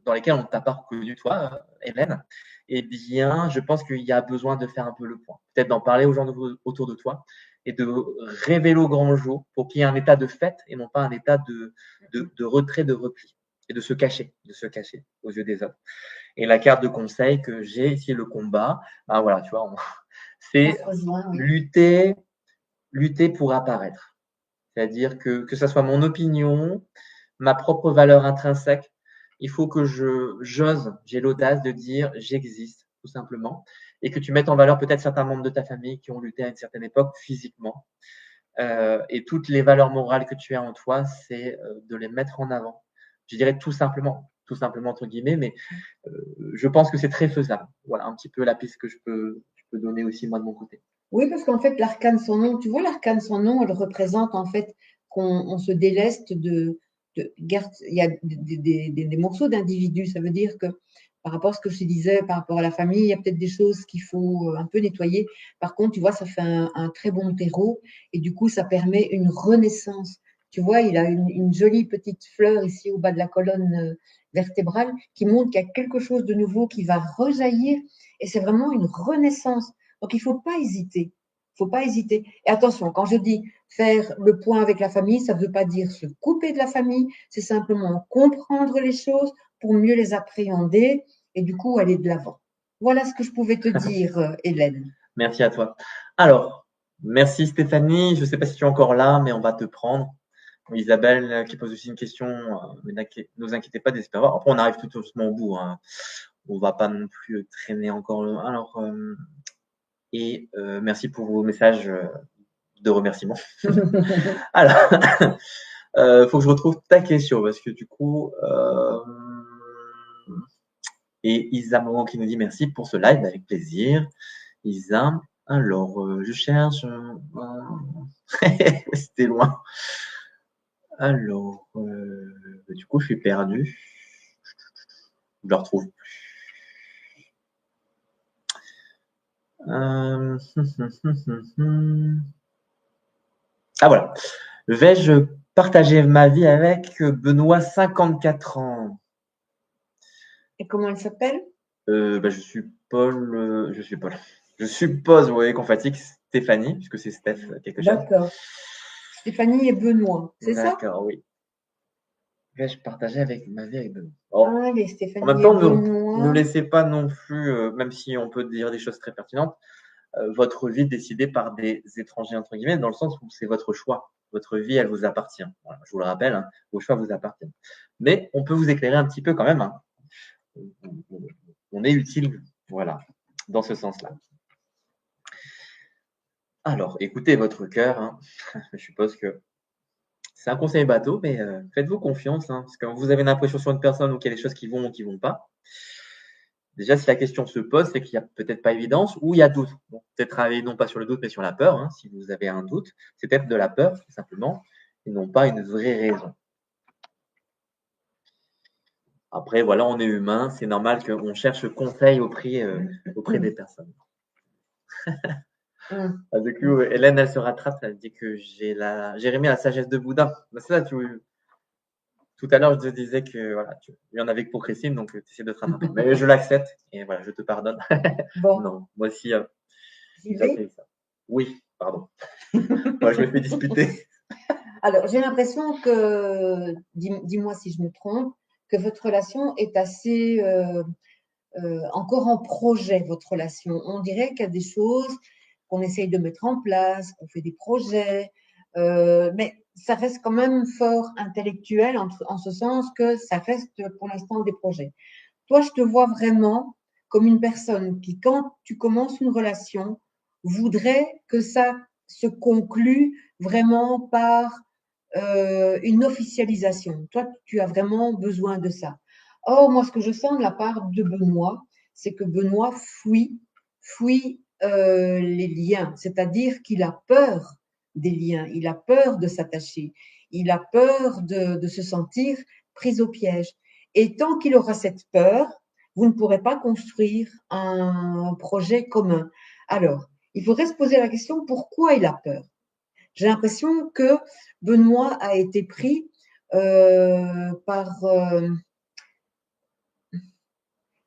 dans lesquelles on ne t'a pas reconnu, toi, Hélène, eh bien, je pense qu'il y a besoin de faire un peu le point. Peut-être d'en parler aux gens autour de toi et de révéler au grand jour pour qu'il y ait un état de fête et non pas un état de retrait, de repli et de se cacher aux yeux des autres. Et la carte de conseil que j'ai ici, le combat, voilà, tu vois, c'est lutter pour apparaître. C'est-à-dire que ça soit mon opinion, ma propre valeur intrinsèque, il faut que j'ai l'audace de dire j'existe, tout simplement, et que tu mettes en valeur peut-être certains membres de ta famille qui ont lutté à une certaine époque physiquement. Et toutes les valeurs morales que tu as en toi, c'est de les mettre en avant. Je dirais tout simplement entre guillemets, mais je pense que c'est très faisable. Voilà un petit peu la piste que je peux donner aussi moi de mon côté. Oui, parce qu'en fait, l'arcane sans nom, tu vois, l'arcane sans nom, elle représente en fait qu'on se déleste il y a des morceaux d'individus. Ça veut dire que par rapport à ce que je te disais, par rapport à la famille, il y a peut-être des choses qu'il faut un peu nettoyer. Par contre, tu vois, ça fait un très bon terreau et du coup, ça permet une renaissance. Tu vois, il a une jolie petite fleur ici au bas de la colonne vertébrale qui montre qu'il y a quelque chose de nouveau qui va rejaillir et c'est vraiment une renaissance. Donc, il ne faut pas hésiter. Il faut pas hésiter. Et attention, quand je dis faire le point avec la famille, ça ne veut pas dire se couper de la famille, c'est simplement comprendre les choses pour mieux les appréhender et du coup aller de l'avant. Voilà ce que je pouvais te dire, Hélène. Merci à toi. Alors, merci Stéphanie. Je ne sais pas si tu es encore là, mais on va te prendre. Isabelle qui pose aussi une question, mais ne vous inquiétez pas, désespérez. Après, on arrive tout doucement au bout. Hein. On ne va pas non plus traîner encore. Alors, merci pour vos messages de remerciement. Alors, faut que je retrouve ta question parce que du coup, et Isa Moran qui nous dit merci pour ce live avec plaisir. Isa, alors je cherche. C'était loin. Alors, du coup, je suis perdu. Je le retrouve plus. Ah voilà. Vais-je partager ma vie avec Benoît, 54 ans. Et comment elle s'appelle? Je suis Paul. Je suppose, vous voyez qu'on fatigue Stéphanie, puisque c'est Steph quelque chose. D'accord. Stéphanie et Benoît, c'est ça? D'accord, oui. Vais-je partager avec ma vie avec Benoît? Oh. Ah, les En Stéphanie même et temps, ne Benoît. laissez pas non plus, même si on peut dire des choses très pertinentes, votre vie décidée par des étrangers, entre guillemets, dans le sens où c'est votre choix. Votre vie, elle vous appartient. Voilà, je vous le rappelle, hein, vos choix vous appartiennent. Mais on peut vous éclairer un petit peu quand même. Hein. On est utile, voilà, dans ce sens-là. Alors, écoutez votre cœur. Hein. Je suppose que c'est un conseil bateau, mais faites-vous confiance. Hein, parce que quand vous avez une impression sur une personne ou qu'il y a des choses qui vont ou qui ne vont pas, déjà, si la question se pose, c'est qu'il n'y a peut-être pas évidence ou il y a doute. Bon, peut-être travailler non pas sur le doute, mais sur la peur. Hein, si vous avez un doute, c'est peut-être de la peur, tout simplement, et non pas une vraie raison. Après, voilà, on est humain, c'est normal qu'on cherche conseil auprès des personnes. Du coup, Hélène, elle se rattrape, elle dit que j'ai remis la sagesse de Bouddha. Ben, c'est ça, tout à l'heure, je te disais que voilà, il y en avait que pour Christine, donc tu essaies de te rattraper. Mais je l'accepte et voilà, je te pardonne. Bon, Non, moi aussi, j'y j'ai vais. fait ça. Oui, pardon. Moi, je me fais disputer. Alors, j'ai l'impression que, dis-moi si je me trompe, que votre relation est assez encore en projet, votre relation. On dirait qu'il y a des choses qu'on essaye de mettre en place, qu'on fait des projets, mais ça reste quand même fort intellectuel en ce sens que ça reste pour l'instant des projets. Toi, je te vois vraiment comme une personne qui, quand tu commences une relation, voudrait que ça se conclue vraiment par une officialisation. Toi, tu as vraiment besoin de ça. Or, moi, ce que je sens de la part de Benoît, c'est que Benoît fuit les liens, c'est-à-dire qu'il a peur des liens, il a peur de s'attacher, il a peur de se sentir pris au piège. Et tant qu'il aura cette peur, vous ne pourrez pas construire un projet commun. Alors, il faudrait se poser la question pourquoi il a peur. J'ai l'impression que Benoît a été pris par.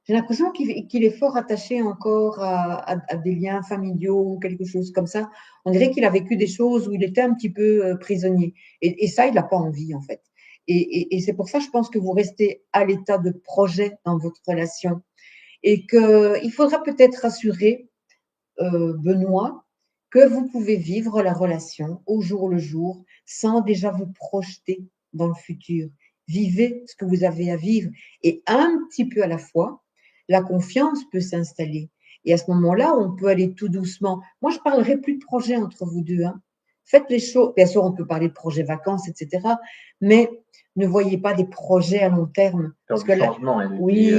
J'ai l'impression qu'il est fort attaché encore à des liens familiaux ou quelque chose comme ça. On dirait qu'il a vécu des choses où il était un petit peu prisonnier. Et ça, il n'a pas envie, en fait. Et c'est pour ça, je pense que vous restez à l'état de projet dans votre relation. Et qu'il faudra peut-être rassurer Benoît que vous pouvez vivre la relation au jour le jour sans déjà vous projeter dans le futur. Vivez ce que vous avez à vivre et un petit peu à la fois, la confiance peut s'installer. Et à ce moment-là, on peut aller tout doucement. Moi, je ne parlerai plus de projet entre vous deux. Hein. Faites les choses. Bien sûr, on peut parler de projets vacances, etc. Mais ne voyez pas des projets à long terme. Peur du changement. Oui.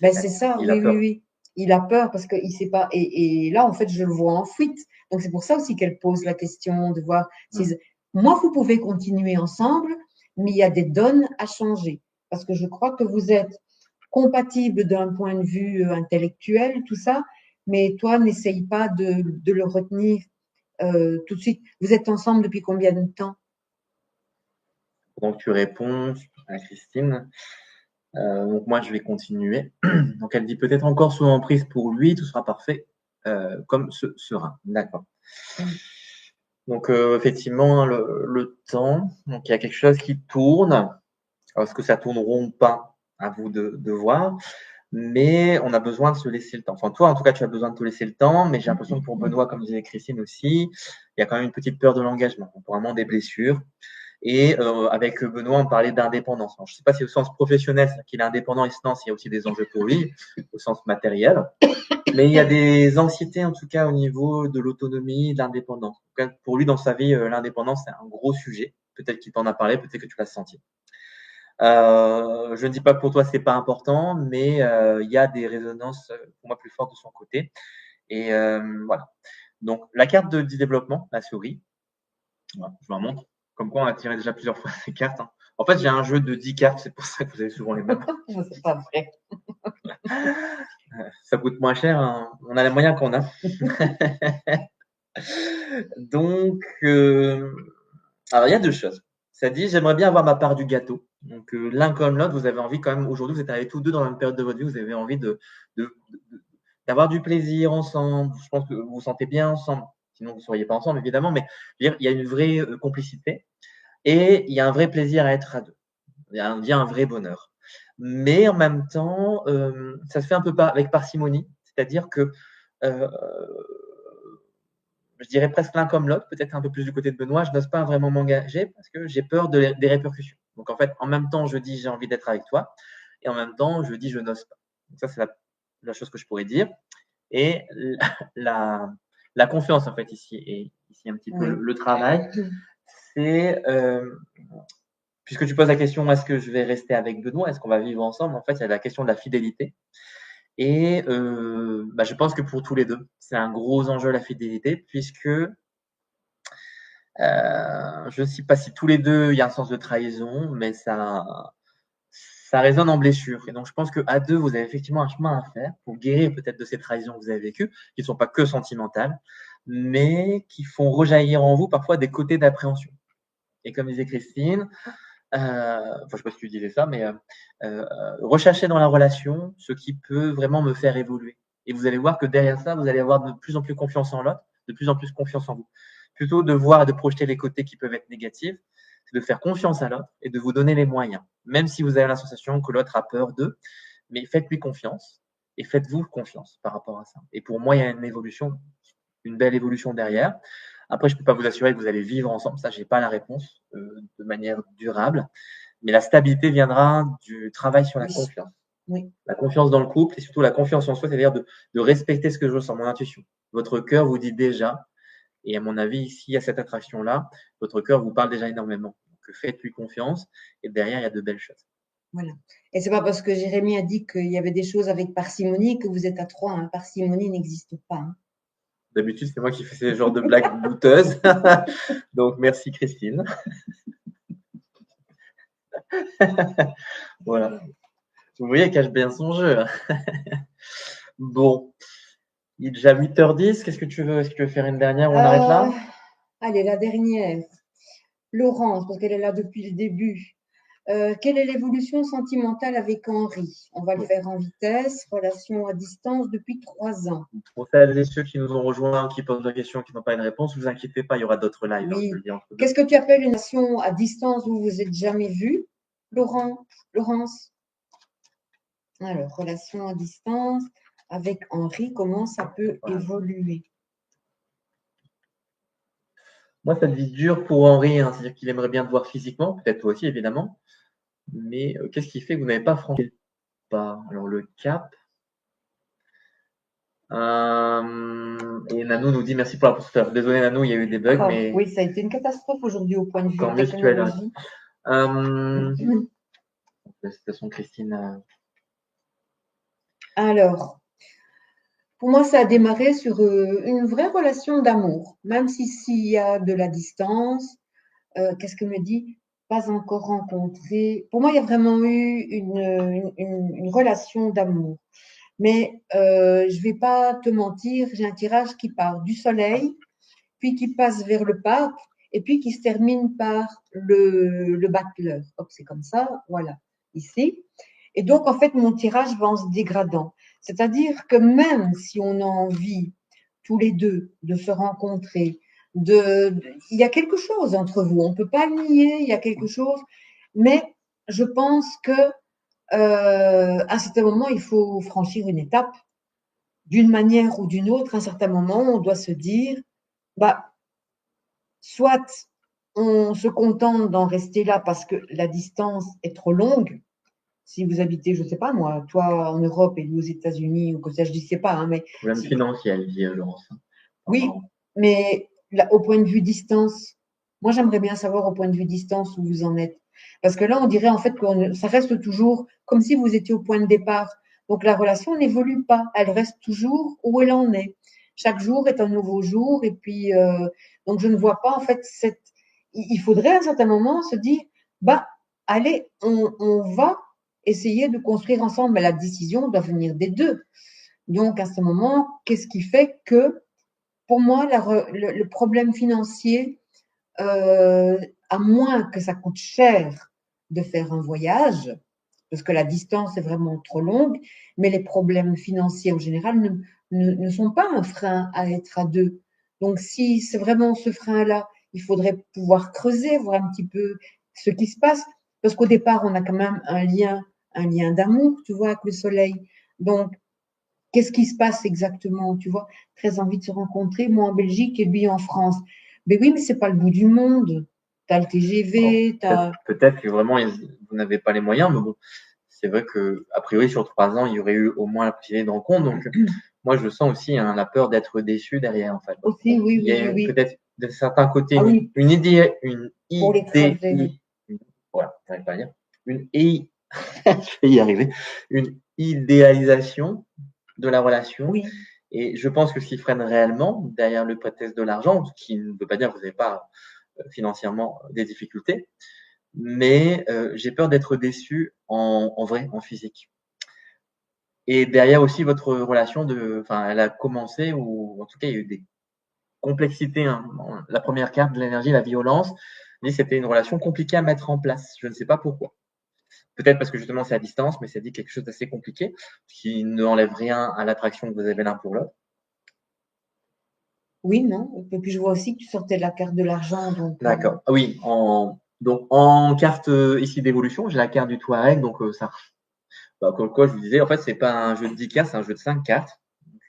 Ben, c'est ça. Oui. Il a peur parce qu'il ne sait pas. Et là, en fait, je le vois en fuite. Donc, c'est pour ça aussi qu'elle pose la question de voir si. Moi, vous pouvez continuer ensemble, mais il y a des donnes à changer. Parce que je crois que vous êtes compatibles d'un point de vue intellectuel, tout ça, mais toi, n'essaye pas de le retenir tout de suite. Vous êtes ensemble depuis combien de temps? Donc, tu réponds à Christine. Donc moi, je vais continuer. Donc elle dit peut-être encore sous emprise pour lui, tout sera parfait comme ce sera. D'accord. Donc effectivement, le temps, donc il y a quelque chose qui tourne. Est-ce que ça tourneront pas, à vous de voir. Mais on a besoin de se laisser le temps. Enfin, toi, en tout cas, tu as besoin de te laisser le temps, mais j'ai l'impression que pour Benoît, comme disait Christine aussi, il y a quand même une petite peur de l'engagement, vraiment des blessures. Et avec Benoît, on parlait d'indépendance. Alors, je ne sais pas si au sens professionnel, c'est-à-dire qu'il est indépendant et se lance, il y a aussi des enjeux pour lui, au sens matériel. Mais il y a des anxiétés, en tout cas, au niveau de l'autonomie, de l'indépendance. Pour lui, dans sa vie, l'indépendance, c'est un gros sujet. Peut-être qu'il t'en a parlé, peut-être que tu l'as senti. Je ne dis pas que pour toi, c'est pas important, mais il y a des résonances, pour moi, plus fortes de son côté. Et voilà. Donc, la carte du développement, la souris, voilà, je vous la montre. Comme quoi, on a tiré déjà plusieurs fois ces cartes. Hein. En fait, j'ai un jeu de 10 cartes, c'est pour ça que vous avez souvent les mêmes. C'est pas vrai. Ça coûte moins cher, hein. On a les moyens qu'on a. Donc, alors il y a deux choses. Ça dit, j'aimerais bien avoir ma part du gâteau. Donc, l'un comme l'autre, vous avez envie quand même, aujourd'hui, vous êtes arrivés tous deux dans la même période de votre vie, vous avez envie d'avoir du plaisir ensemble. Je pense que vous vous sentez bien ensemble. Sinon, vous ne seriez pas ensemble, évidemment, mais je veux dire, il y a une vraie complicité et il y a un vrai plaisir à être à deux. Il y a un vrai bonheur. Mais en même temps, ça se fait un peu avec parcimonie, c'est-à-dire que je dirais presque l'un comme l'autre, peut-être un peu plus du côté de Benoît, je n'ose pas vraiment m'engager parce que j'ai peur des répercussions. Donc en fait, en même temps, je dis j'ai envie d'être avec toi et en même temps, je dis je n'ose pas. Donc ça, c'est la chose que je pourrais dire. Et la confiance, en fait, ici, et ici un petit peu le travail, c'est, puisque tu poses la question, est-ce que je vais rester avec Benoît, est-ce qu'on va vivre ensemble? En fait, il y a la question de la fidélité. Et je pense que pour tous les deux, c'est un gros enjeu la fidélité, puisque je ne sais pas si tous les deux il y a un sens de trahison, mais ça résonne en blessure. Et donc je pense qu'à deux, vous avez effectivement un chemin à faire pour guérir peut-être de ces trahisons que vous avez vécues, qui ne sont pas que sentimentales, mais qui font rejaillir en vous parfois des côtés d'appréhension. Et comme disait Christine, je ne sais pas si tu disais ça, mais rechercher dans la relation ce qui peut vraiment me faire évoluer. Et vous allez voir que derrière ça, vous allez avoir de plus en plus confiance en l'autre, de plus en plus confiance en vous. Plutôt de voir et de projeter les côtés qui peuvent être négatifs, c'est de faire confiance à l'autre et de vous donner les moyens. Même si vous avez la sensation que l'autre a peur d'eux, mais faites-lui confiance et faites-vous confiance par rapport à ça. Et pour moi, il y a une évolution, une belle évolution derrière. Après, je ne peux pas vous assurer que vous allez vivre ensemble. Ça, je n'ai pas la réponse de manière durable. Mais la stabilité viendra du travail sur la confiance. Oui. La confiance dans le couple et surtout la confiance en soi, c'est-à-dire de respecter ce que je ressens, mon intuition. Votre cœur vous dit déjà, et à mon avis, ici, il y a cette attraction-là, votre cœur vous parle déjà énormément. Donc, faites-lui confiance et derrière, il y a de belles choses. Voilà. Et c'est pas parce que Jérémy a dit qu'il y avait des choses avec parcimonie que vous êtes à trois. Hein. Parcimonie n'existe pas. Hein. D'habitude, c'est moi qui fais ces genres de blagues douteuses. Donc, merci Christine. Voilà. Vous voyez, elle cache bien son jeu. Bon. Il est déjà 8h10. Qu'est-ce que tu veux? Est-ce que tu veux faire une dernière ou on arrête là? Allez, la dernière. Laurence, parce qu'elle est là depuis le début. Quelle est l'évolution sentimentale avec Henri? On va le faire en vitesse. Relation à distance depuis 3 ans. Pour celles et ceux qui nous ont rejoints, qui posent des questions, qui n'ont pas une réponse, ne vous inquiétez pas, il y aura d'autres lives. Oui. Je le dis entre deux. Qu'est-ce que tu appelles une relation à distance où vous vous êtes jamais vus, Laurence? Alors, relation à distance avec Henri, comment ça peut évoluer? Moi, ça devient dur pour Henri, hein, c'est-à-dire qu'il aimerait bien te voir physiquement, peut-être toi aussi, évidemment. Mais qu'est-ce qui fait que vous n'avez pas franchi le pas? Alors, le cap. Et Nanou nous dit merci pour la posture. Désolé Nanou, il y a eu des bugs, mais oui, ça a été une catastrophe aujourd'hui au point de vue tant mieux si tu es là. technologie. Félicitations Christine. Alors, pour moi, ça a démarré sur une vraie relation d'amour, même s'il y a de la distance. Qu'est-ce que me dit? Pas encore rencontré. Pour moi, il y a vraiment eu une relation d'amour. Mais je ne vais pas te mentir, j'ai un tirage qui part du soleil, puis qui passe vers le pape, et puis qui se termine par le battleur. Hop, c'est comme ça, voilà, ici. Et donc, en fait, mon tirage va en se dégradant. C'est-à-dire que même si on a envie, tous les deux, de se rencontrer, il y a quelque chose entre vous, on ne peut pas le nier, il y a quelque chose, mais je pense que à un certain moment, il faut franchir une étape. D'une manière ou d'une autre, à un certain moment, on doit se dire, soit on se contente d'en rester là parce que la distance est trop longue. Si vous habitez, je ne sais pas moi, toi en Europe et lui aux États-Unis, ou comme ça, je ne sais pas. Hein, mais problème financier, elle dit Laurence. Oui, mais là, au point de vue distance, moi j'aimerais bien savoir au point de vue distance où vous en êtes. Parce que là, on dirait en fait que ça reste toujours comme si vous étiez au point de départ. Donc la relation n'évolue pas, elle reste toujours où elle en est. Chaque jour est un nouveau jour et puis donc je ne vois pas en fait il faudrait à un certain moment se dire allez, on va essayer de construire ensemble, mais la décision doit venir des deux. Donc à ce moment, qu'est-ce qui fait que pour moi, le problème financier a à moins que ça coûte cher de faire un voyage, parce que la distance est vraiment trop longue, mais les problèmes financiers en général ne sont pas un frein à être à deux. Donc, si c'est vraiment ce frein-là, il faudrait pouvoir creuser, voir un petit peu ce qui se passe, parce qu'au départ, on a quand même un lien d'amour, tu vois, avec le soleil. Donc, qu'est-ce qui se passe exactement, tu vois? Très envie de se rencontrer, moi en Belgique et lui en France. Mais oui, mais c'est pas le bout du monde. Tu as le Bon, TGV, tu as… peut-être que vraiment vous n'avez pas les moyens, mais bon, c'est vrai que a priori sur 3 ans, il y aurait eu au moins la possibilité de rencontre. Donc moi, je sens aussi la peur d'être déçu derrière, en fait. Aussi, oui, Il y oui, a oui. peut-être de certains côtés Ah oui, une idée, pour les trajets. voilà, j'arrive pas à dire, je vais y arriver, une idéalisation de la relation. Oui, Et je pense que ce qui freine réellement derrière le prétexte de l'argent, ce qui ne veut pas dire que vous n'avez pas financièrement des difficultés, mais j'ai peur d'être déçu en vrai, en physique. Et derrière aussi votre relation elle a commencé, ou en tout cas il y a eu des complexités. Hein. La première carte de l'énergie, la violence, c'était une relation compliquée à mettre en place. Je ne sais pas pourquoi. Peut-être parce que justement c'est à distance, mais ça dit quelque chose d'assez compliqué, qui ne enlève rien à l'attraction que vous avez l'un pour l'autre. oui, non. Et puis je vois aussi que tu sortais de la carte de l'argent, donc D'accord. Oui, donc en carte ici d'évolution, j'ai la carte du Touareg, donc ça. Comme quoi je vous disais, en fait, c'est pas un jeu de 10 cartes, c'est un jeu de 5 cartes. Donc,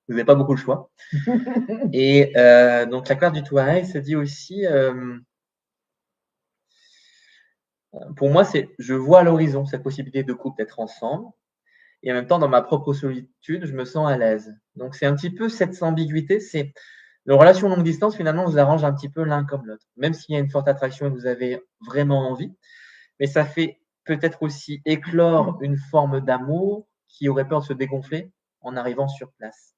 vous n'avez pas beaucoup de choix. Et donc la carte du Touareg se dit aussi, pour moi, je vois à l'horizon cette possibilité de couple d'être ensemble. Et en même temps, dans ma propre solitude, je me sens à l'aise. Donc c'est un petit peu cette ambiguïté, c'est une relation longue distance, finalement, vous arrange un petit peu l'un comme l'autre. Même s'il y a une forte attraction et que vous avez vraiment envie, mais ça fait peut-être aussi éclore une forme d'amour qui aurait peur de se dégonfler en arrivant sur place.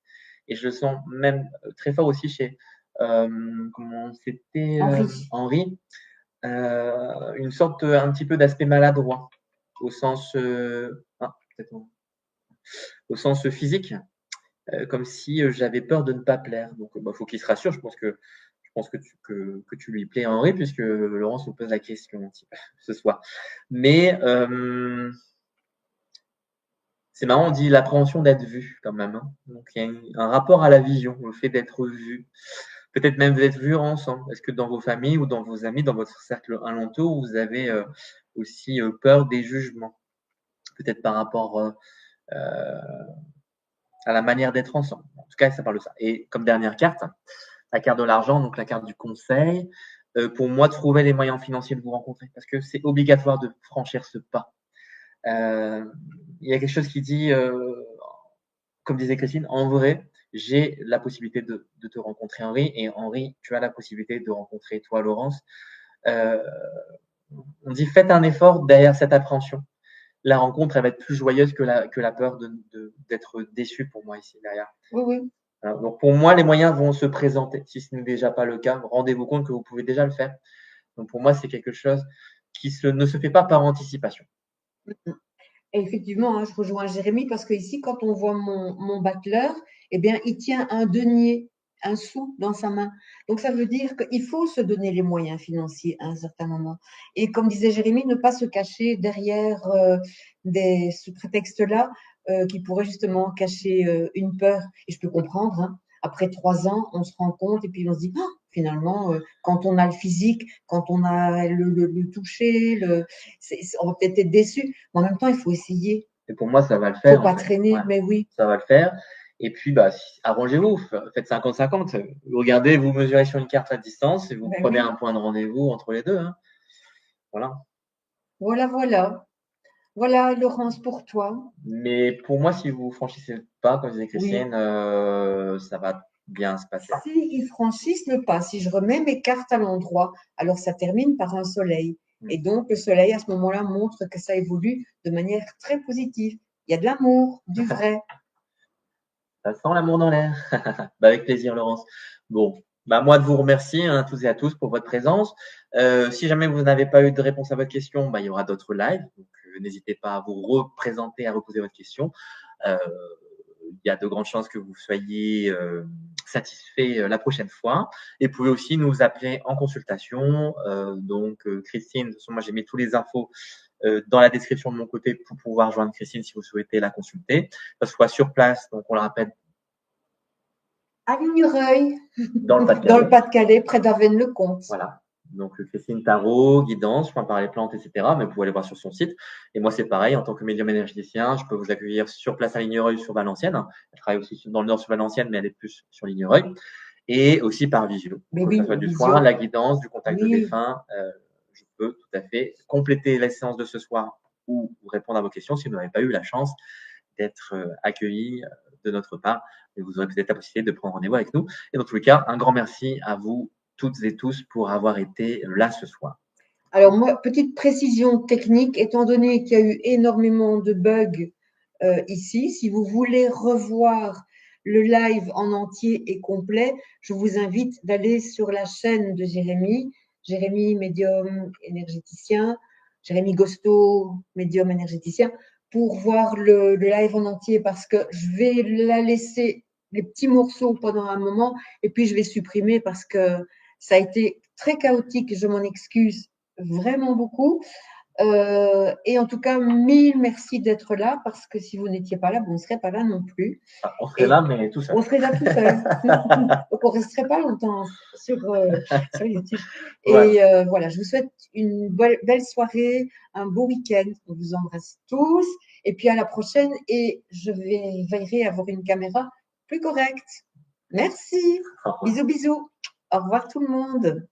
Et je le sens même très fort aussi chez comment c'était Henri, une sorte un petit peu d'aspect maladroit au sens au sens physique, comme si j'avais peur de ne pas plaire. Donc faut qu'il se rassure. Je pense que tu lui plais, Henri, puisque Laurence nous pose la question ce soir. Mais c'est marrant, on dit l'appréhension d'être vu quand même. Hein. Donc il y a un rapport à la vision, le fait d'être vu. Peut-être même d'être vu ensemble. Est-ce que dans vos familles ou dans vos amis, dans votre cercle alentour, vous avez aussi peur des jugements? Peut-être par rapport à la manière d'être ensemble. En tout cas, ça parle de ça. Et comme dernière carte, la carte de l'argent, donc la carte du conseil. Pour moi, trouver les moyens financiers de vous rencontrer, parce que c'est obligatoire de franchir ce pas. Il y a quelque chose qui dit, comme disait Christine, en vrai, j'ai la possibilité de te rencontrer, Henri, et Henri, tu as la possibilité de rencontrer toi, Laurence. On dit faites un effort derrière cette appréhension. La rencontre, elle va être plus joyeuse que la peur d'être déçu pour moi ici derrière. oui, oui. Alors, donc pour moi, les moyens vont se présenter. Si ce n'est déjà pas le cas, rendez-vous compte que vous pouvez déjà le faire. Donc pour moi, c'est quelque chose qui ne se fait pas par anticipation. Et effectivement, hein, je rejoins Jérémy parce que ici, quand on voit mon battleur, eh bien, il tient un denier, un sou dans sa main. Donc, ça veut dire qu'il faut se donner les moyens financiers à un certain moment. Et comme disait Jérémy, ne pas se cacher derrière ce prétexte-là qui pourrait justement cacher une peur. Et je peux comprendre, hein, après 3 ans, on se rend compte et puis on se dit, oh, finalement, quand on a le physique, quand on a le toucher, on va peut-être être déçu. Mais en même temps, il faut essayer. Et pour moi, ça va le Il ne faire. faut pas En fait. traîner, Ouais, mais oui. ça va le faire. Et puis, arrangez-vous. Faites 50-50. Regardez, vous mesurez sur une carte à distance et vous prenez un point de rendez-vous entre les deux. Hein. Voilà. Voilà, voilà. Voilà, Laurence, pour toi. Mais pour moi, si vous franchissez le pas, comme disait Christiane, ça va bien se passer. Si ils franchissent le pas, si je remets mes cartes à l'endroit, alors ça termine par un soleil. Et donc, le soleil, à ce moment-là, montre que ça évolue de manière très positive. Il y a de l'amour, du vrai. Ça sent l'amour dans l'air. Avec plaisir, Laurence. Bon, moi de vous remercier tous et à tous pour votre présence. Si jamais vous n'avez pas eu de réponse à votre question, il y aura d'autres lives. Donc, n'hésitez pas à vous représenter, à reposer votre question. Il y a de grandes chances que vous soyez satisfait la prochaine fois. Et vous pouvez aussi nous appeler en consultation. Christine, de toute façon, moi j'ai mis tous les infos dans la description de mon côté pour pouvoir joindre Christine si vous souhaitez la consulter. Que ce soit sur place, donc on le rappelle. À Lignereuil, dans le Pas-de-Calais. Dans le Pas-de-Calais, près d'Avesnes-le-Comte. Voilà. Donc, Christine Tarot, guidance, soins par les plantes, etc. Mais vous pouvez aller voir sur son site. Et moi, c'est pareil. En tant que médium énergéticien, je peux vous accueillir sur place à Lignereuil, sur Valenciennes. Elle travaille aussi dans le nord sur Valenciennes, mais elle est plus sur Lignereuil. Et aussi par visio. Mais que oui, ce soit du visio. soin, la guidance, du contact de Oui. défunt. Je peux tout à fait compléter la séance de ce soir ou répondre à vos questions si vous n'avez pas eu la chance d'être accueilli de notre part. Et vous aurez peut-être la possibilité de prendre rendez-vous avec nous. Et dans tous les cas, un grand merci à vous toutes et tous pour avoir été là ce soir. Alors moi, petite précision technique, étant donné qu'il y a eu énormément de bugs ici, si vous voulez revoir le live en entier et complet, je vous invite d'aller sur la chaîne de Jérémy médium énergéticien, Jérémy Gosto, médium énergéticien, pour voir le live en entier parce que je vais la laisser les petits morceaux pendant un moment et puis je vais supprimer parce que ça a été très chaotique, je m'en excuse vraiment beaucoup. Et en tout cas, mille merci d'être là parce que si vous n'étiez pas là, on ne serait pas là non plus. On serait là, mais tout seul. On serait là tout seul. Donc, on ne resterait pas longtemps sur YouTube. Et voilà, je vous souhaite une belle soirée, un beau week-end. On vous embrasse tous. Et puis à la prochaine. Et je veillerai à avoir une caméra plus correcte. Merci. Bisous, bisous. Au revoir tout le monde.